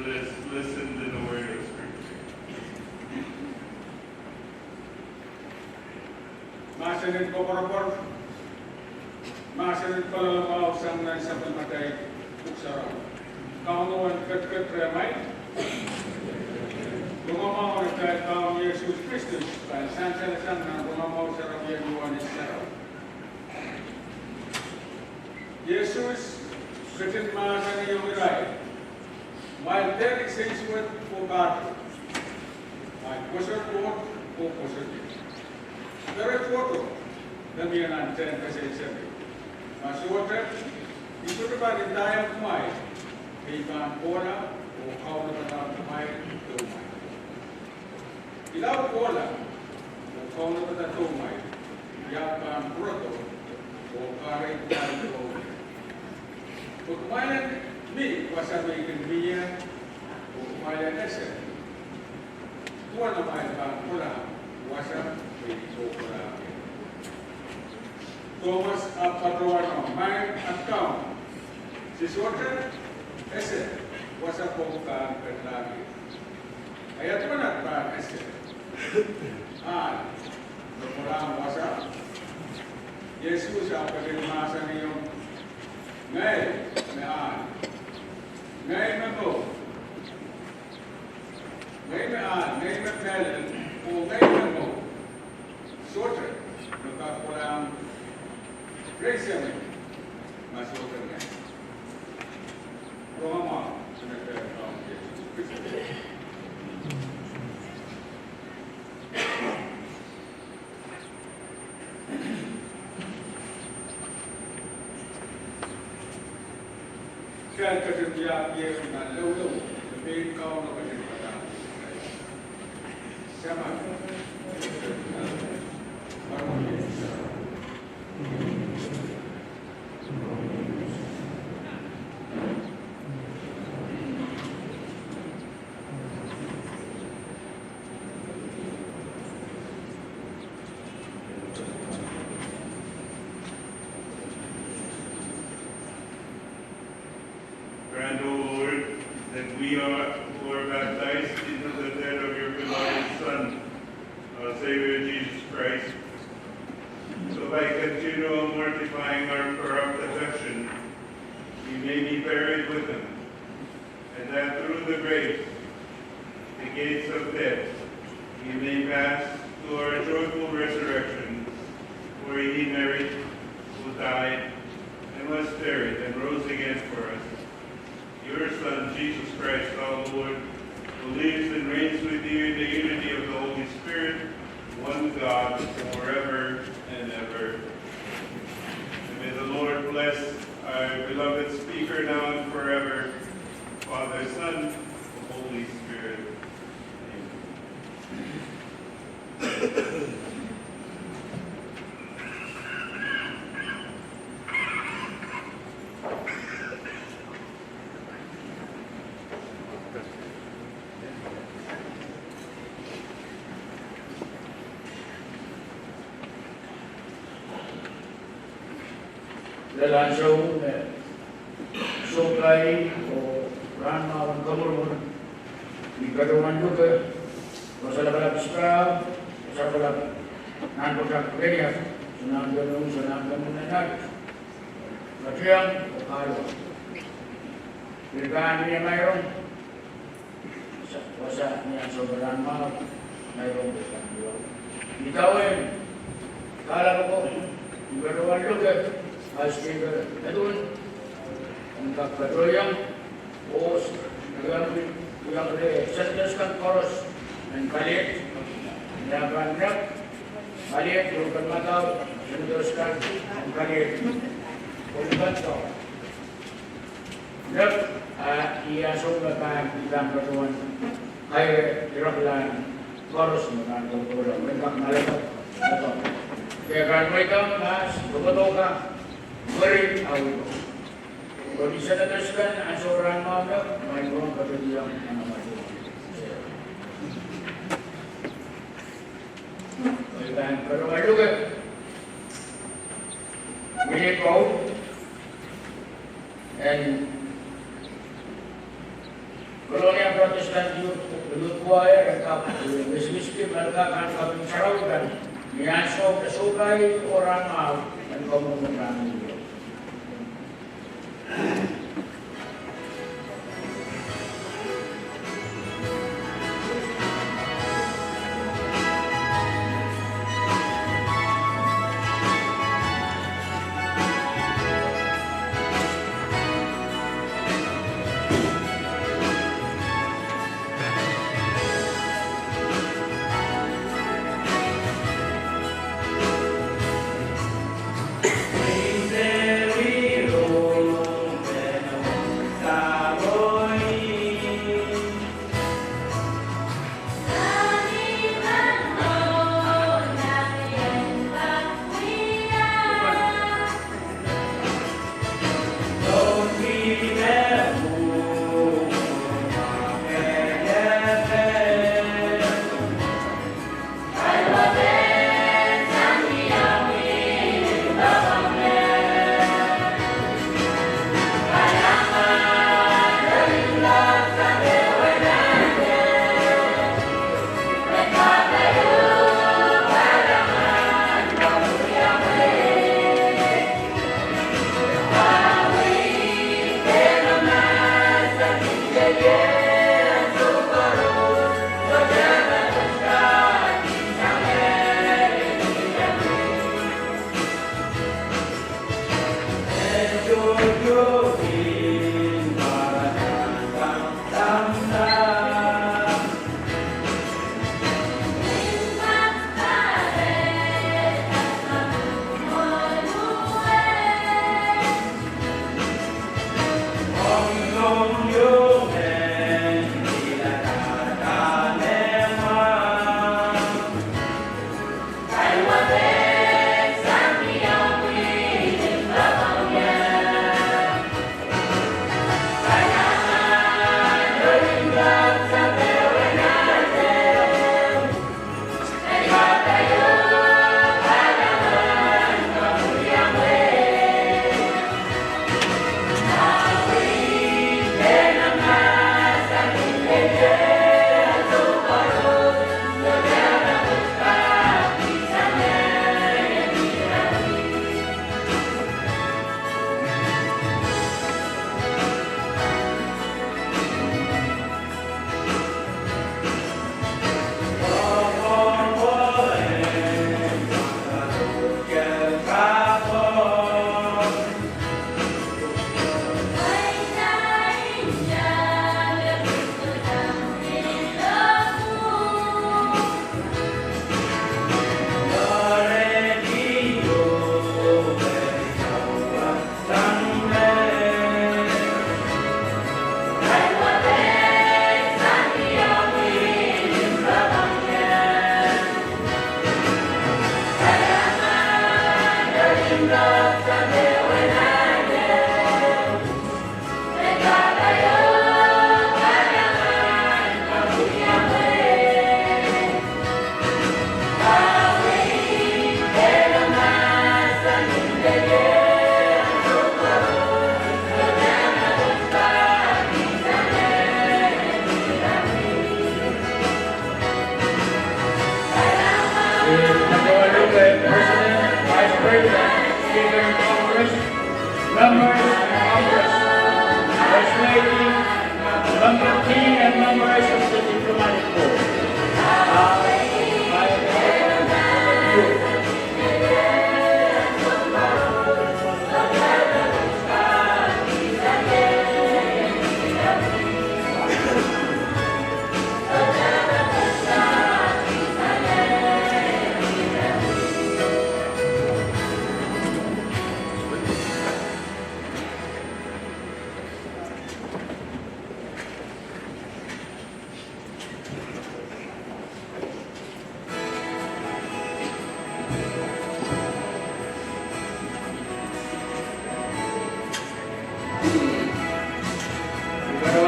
Let us listen to the word of Scripture. Masanin ko parapor, masanin palalabaw sang sa pagmatay uksara. Kaunguan kat remay, gumamaw na kahit kaong Jesus Christus, kahit saan na gumamaw sa rabyan buwan isara. Jesus, katin masanin yung iray, while there exists with for God, my pusher quote, for pusher. There is photo, then we are not 10% separate. Masuotet, itu dapat ditayang kumai, ikan bola, o kau dapat kumai, kumai. Ilaw bola, o kau dapat kumai, yakan proto, o kare kumai. Kumayan mi, kuasa mi kenbiya, o kumayan ese. Tuan namai kan bola, kuasa Thomas Padroano, my account. Si Soter, ese, wasa po ka lagi. Kaya ito na ba, ese? Lumurang wasa. Jesus, ang pagkimasa niyo. Ngay, may Ngay mo. Ngay may melon, o ngay mo. Soter, nakakulang Grace masuk ke dalam. Roma sebenarnya dalam Yesus Kristus. Saya kerja dia dengan lalu lebih kau nak kerja. Siapa? Grant, O Lord, that we who are baptized into the death of your beloved Son, our Savior Jesus Christ, so by continual mortifying our corrupt affection, we may be buried with him, and that through the grave, the gates of death, he may pass to our joyful resurrection, for he married, who died, and was buried, and rose again for us. Your Son, Jesus Christ, our Lord, who lives and reigns with you in the unity of the Holy Spirit, one God, forever and ever. And may the Lord bless our beloved speaker now and forever, Father, Son, Holy Spirit. Amen. Lansong supply o rama ang kamurun di kaduman juga masalah balap sekarang masalah balap nanti tak kerja senang ganun nanti macam kalau berikan ini mayroon kuasa niya sobrang mahal mayroon ditawin kalau ko di kaduman juga Asyik adun untuk petroleum, os yang sertaskan koros dan balik, banyak balik bukan matau sertaskan balik, bukan tau. Nak ia semua kan dalam pertemuan hai diraplan koros dengan orang mereka malaikat atau dia mereka mas betul beri awal. Kalau bisa teruskan asuran mana, main orang kata dia mana macam. Dan kalau ada juga, milik kau, dan kalau yang Protestan dulu kuaya dan kau, miskin mereka akan kau mencerahkan, niasok kesukai orang mau dan kau mengurangi. Praise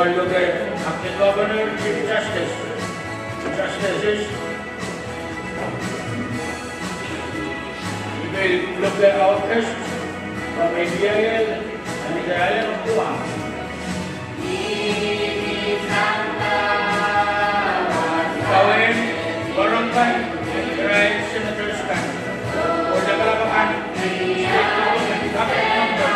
will look at acting governor, chief justice, justices. We will look at outcasts from ABIL and the island of Guam. Gawin, barangay, and tribe senators kan. O the Kalabakan, state government, cabinet members.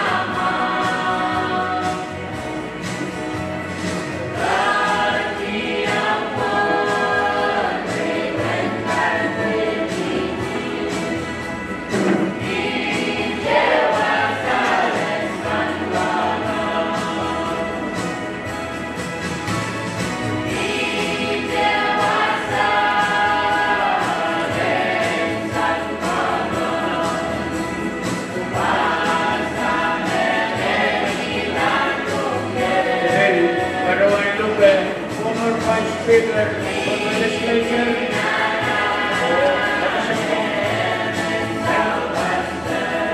Former Vice Speaker of the Legislature,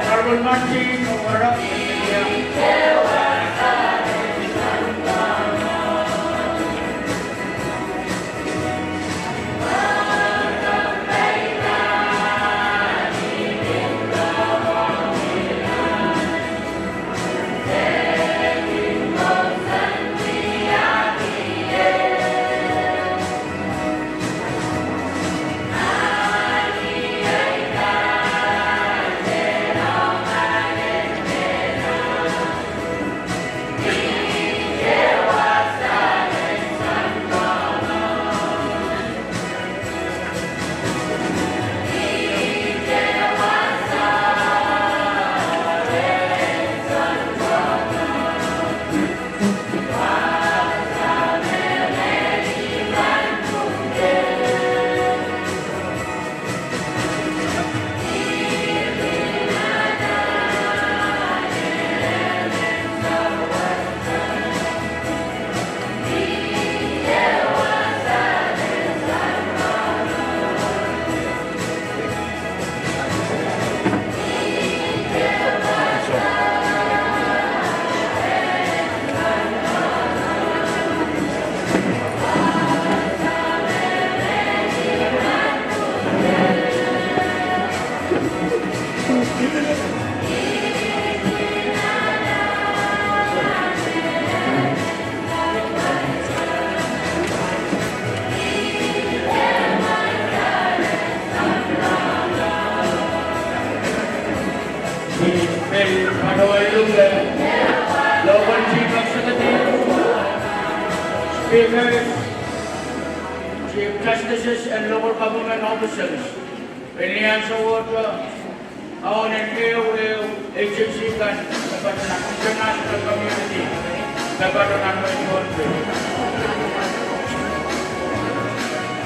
Honorable Martin O'Hara, Local Chief Executive, Speakers, Chief Justices, and local government officials. Pilihan sa water, ako nag-iuwi, agency kan, dapat na international community, dapat na country.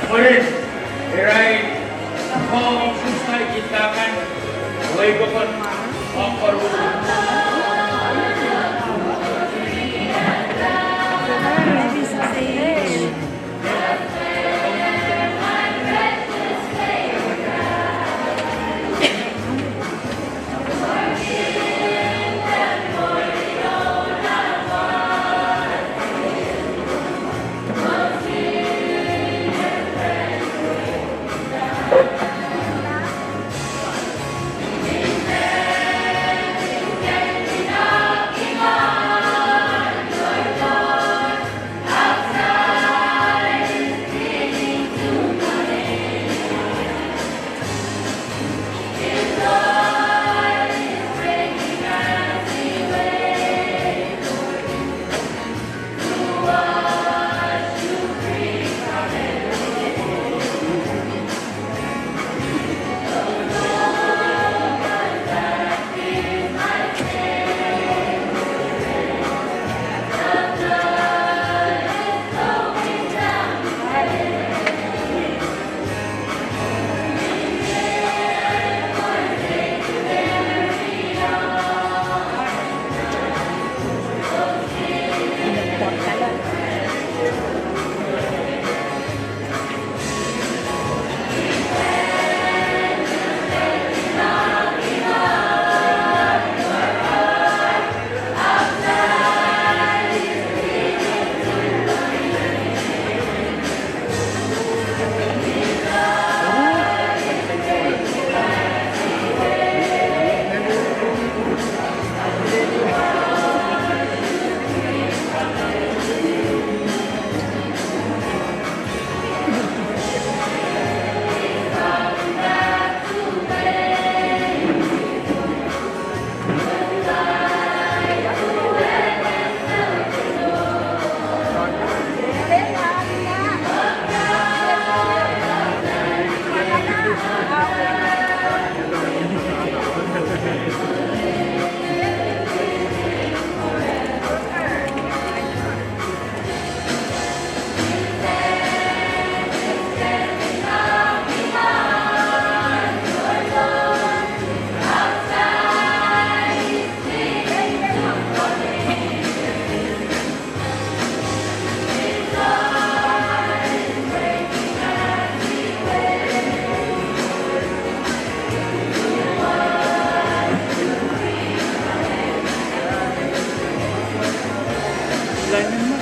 Mulit, iray, kung susay kita way ko kon ang parusa. lineman mo.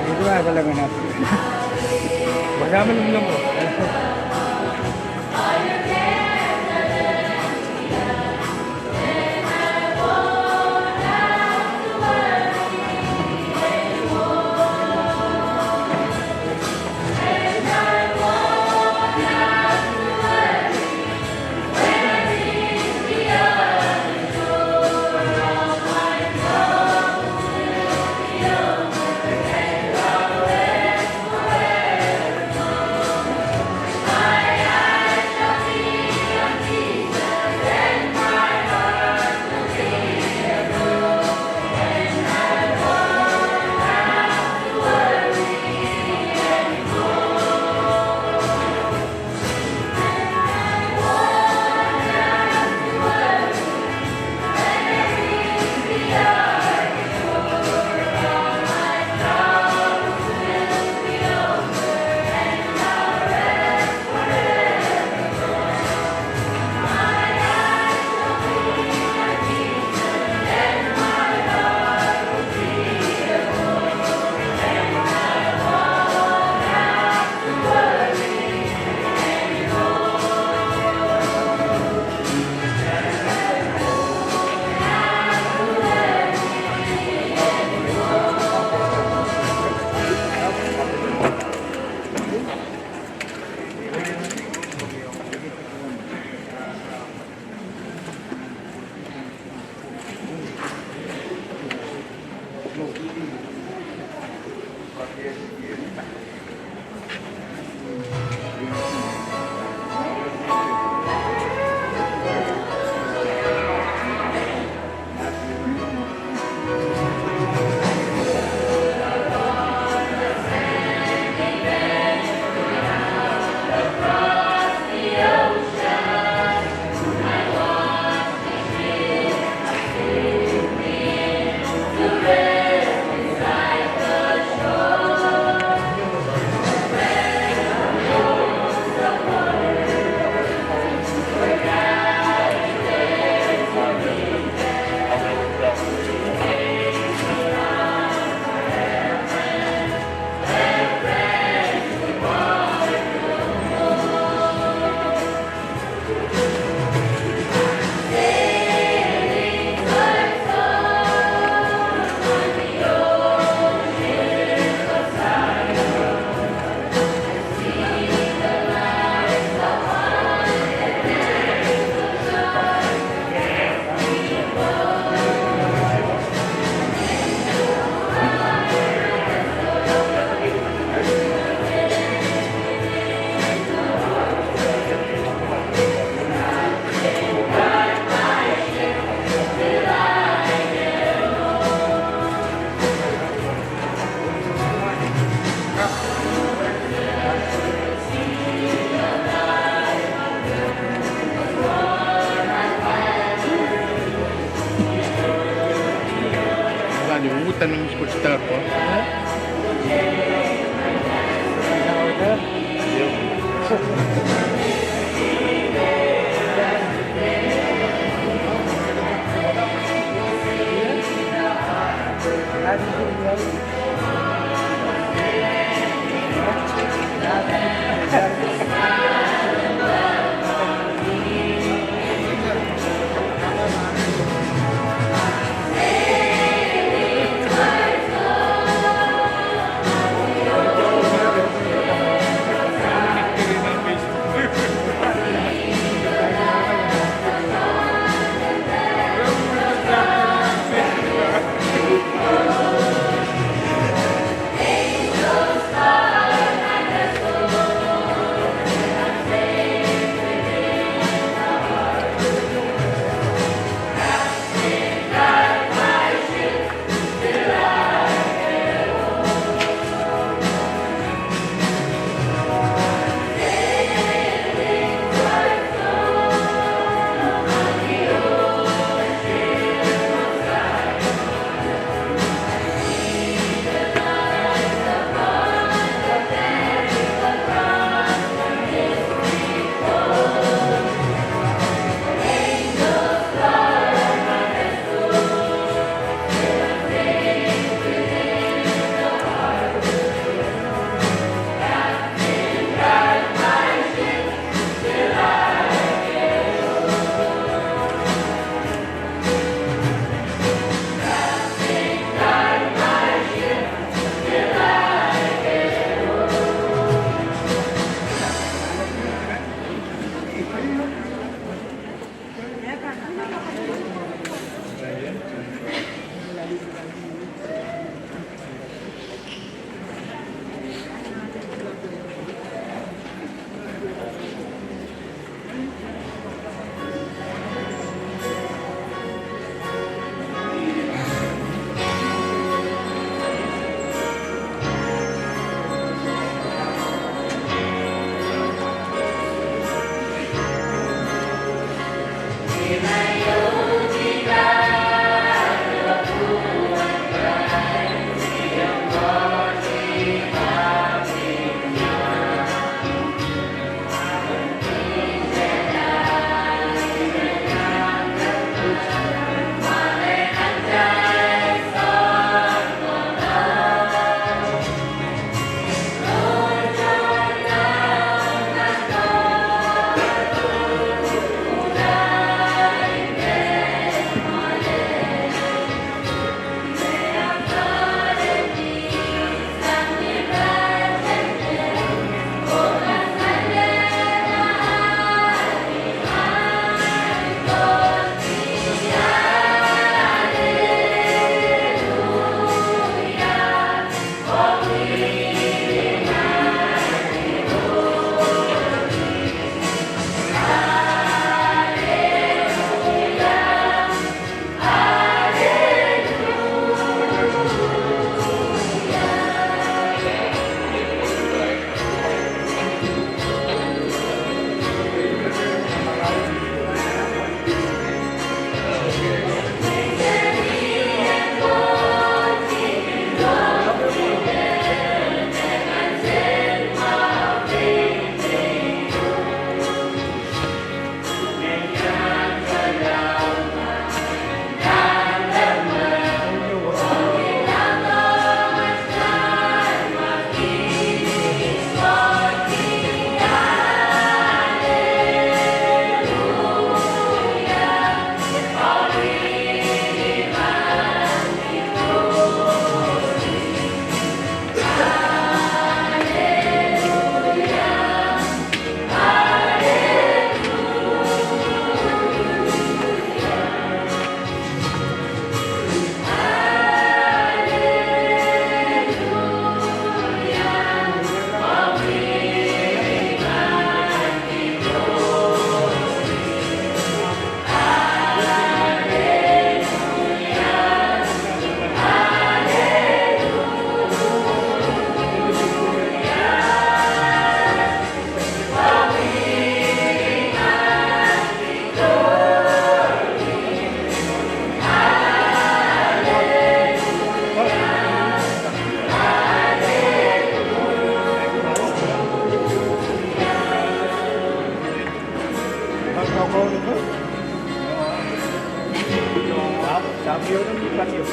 Dito na talaga natin. Magamit lang mo. tanong sports star po. Cambio ng cambio.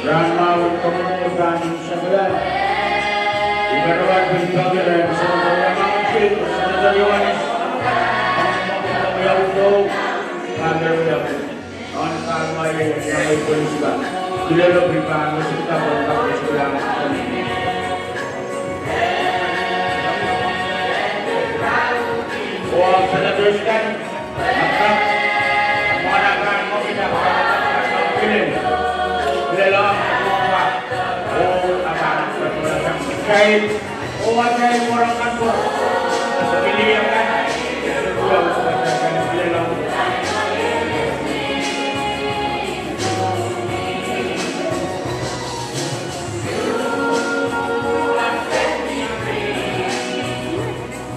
Grandma would come over and Samuel. You better not be talking and Senator Yaman, Senator Yohanes. We have to go. And there we have it. On the time, my young police back. The little people are going to come and talk to them. Oh, Senators kan, maka mengadakan mobil yang pilih. Dalam rumah, anak saya, saya orang kantor, pilih yang kan, dua bacakan dalam.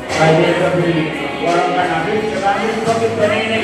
Saya tapi orang kan habis, sekarang seperti ini.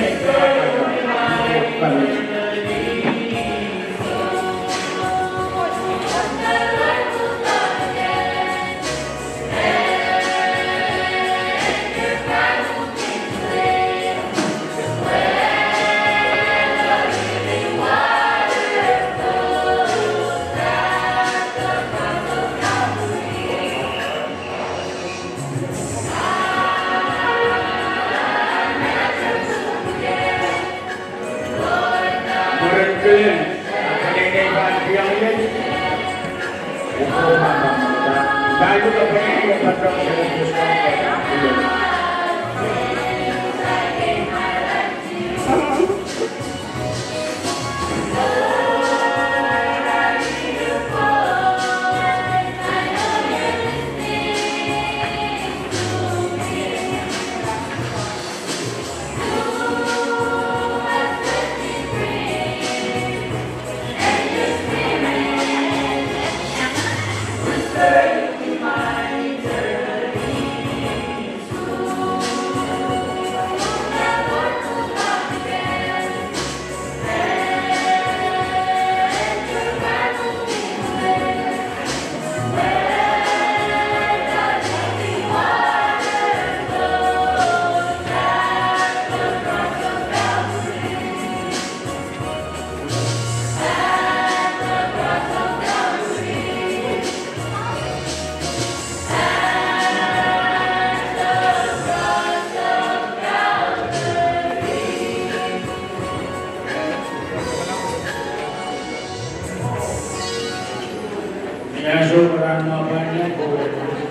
Yaso marano banyak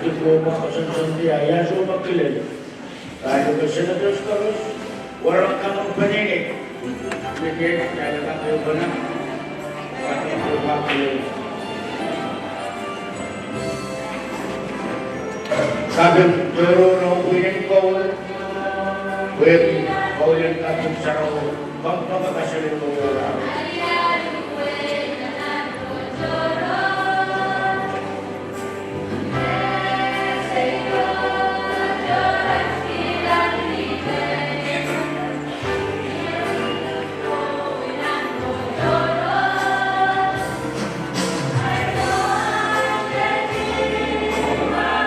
itu maksudnya dia Yaso makilin. Tayo ke senators terus walang kamang paninig. Bigyan kaya tayo ba na? Pati po makilin. Sabi pero no winning goal with Pauline Kapag Saraw pagpapakasalin mo wala.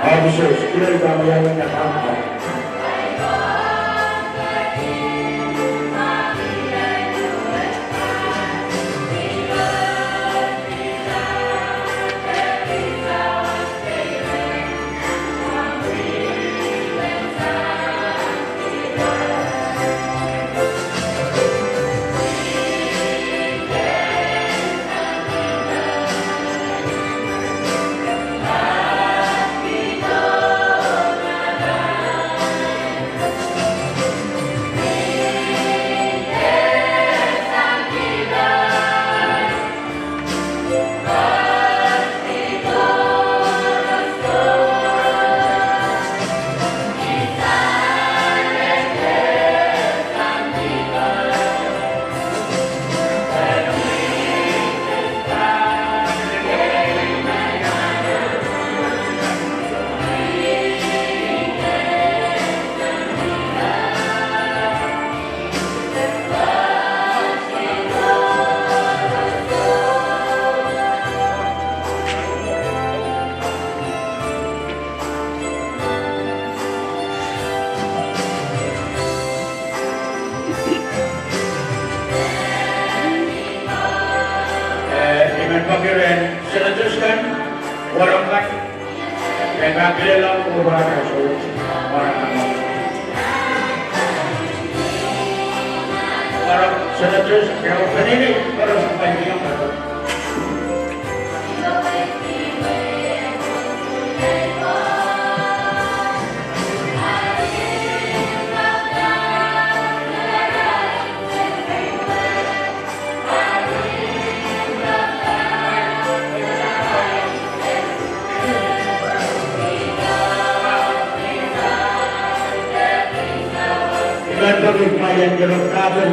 Officers, clear kami yang nakakita. kabirin sinatuskan, walang kat, kaya kakilala ko ba na so, parang ano. Parang sinatuskan, kaya kanini, parang sa kanyang ano. Ganda hikmayan jalur kabel.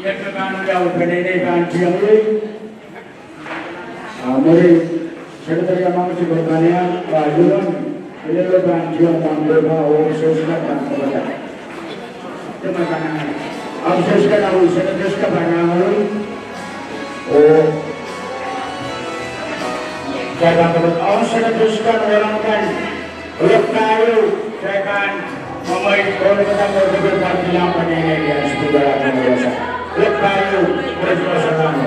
Yang kekan jauh pendidikan siang ini, mari sekretariat manusia bertanya bajuan pendidikan siang mampu bawa sosial dan kepada teman-teman. Akseskan aku sekretariat kepada saya akan sekretariat orang kan kayu saya akan memilih orang kita berdebat yang pendidikan sebuah biasa. Kayu bersuasana.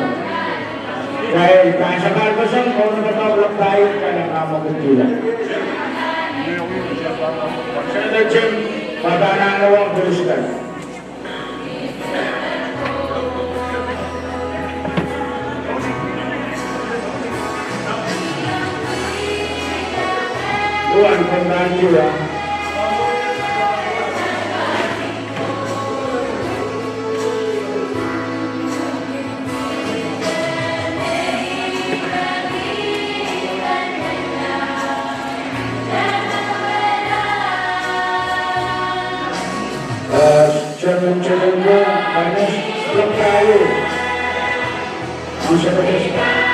Saya kasar pesan kalau kita belum kayu karena kamu kecilan. Saya terjem pada anak orang Kristen. Tuhan pembantu ya. Cermin-cermin panas belum kayu. Masa berdesak.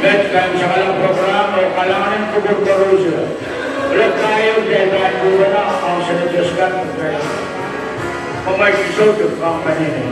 Met kami sa kalang programa o kalanganin ko burgaro sila. Ulit tayo, dahil buwan na ang sinadjuskan ko kayo. Pamay-isod ang kanina.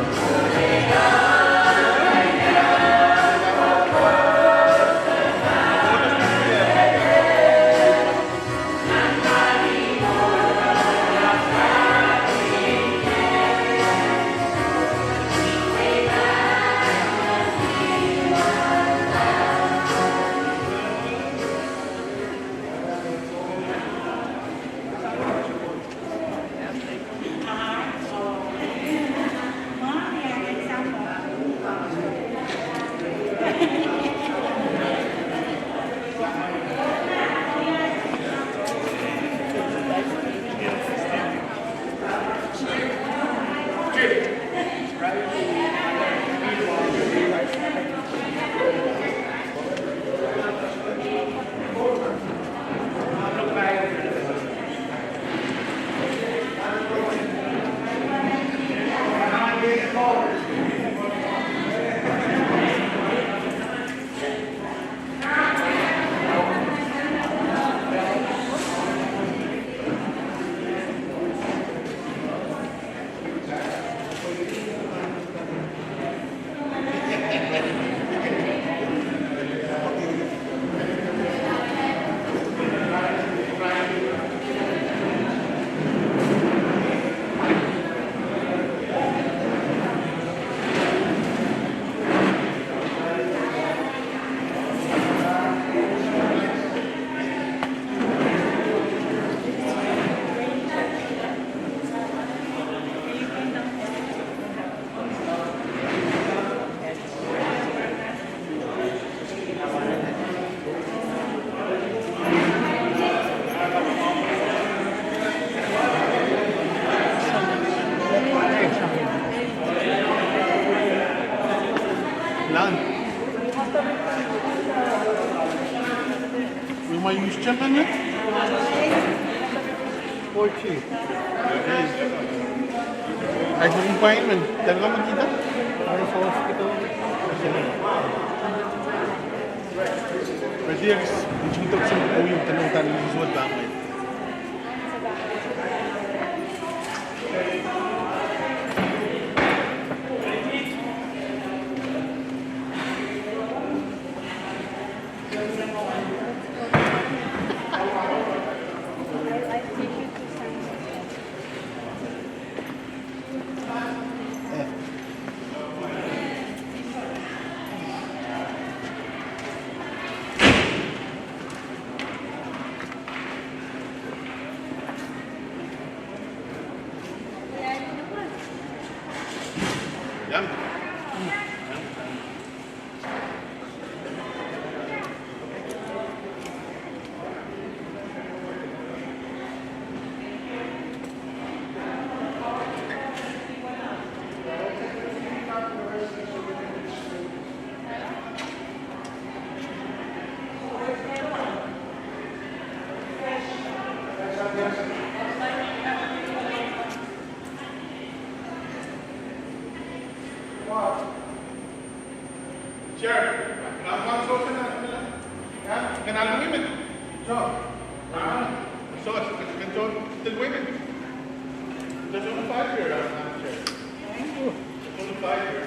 Lan. Will my use jump in it? 40. Ay, sa appointment. Talaga magkita? Para sa hospital. Pwede yung ichungtog sa mga yung tanong-tanong yung suwad damay. Yan. Chair, kenapa soalnya nila? Ya, kenal women. So, so control the women. There's only 5 here, Madam Chair. There's only 5 here.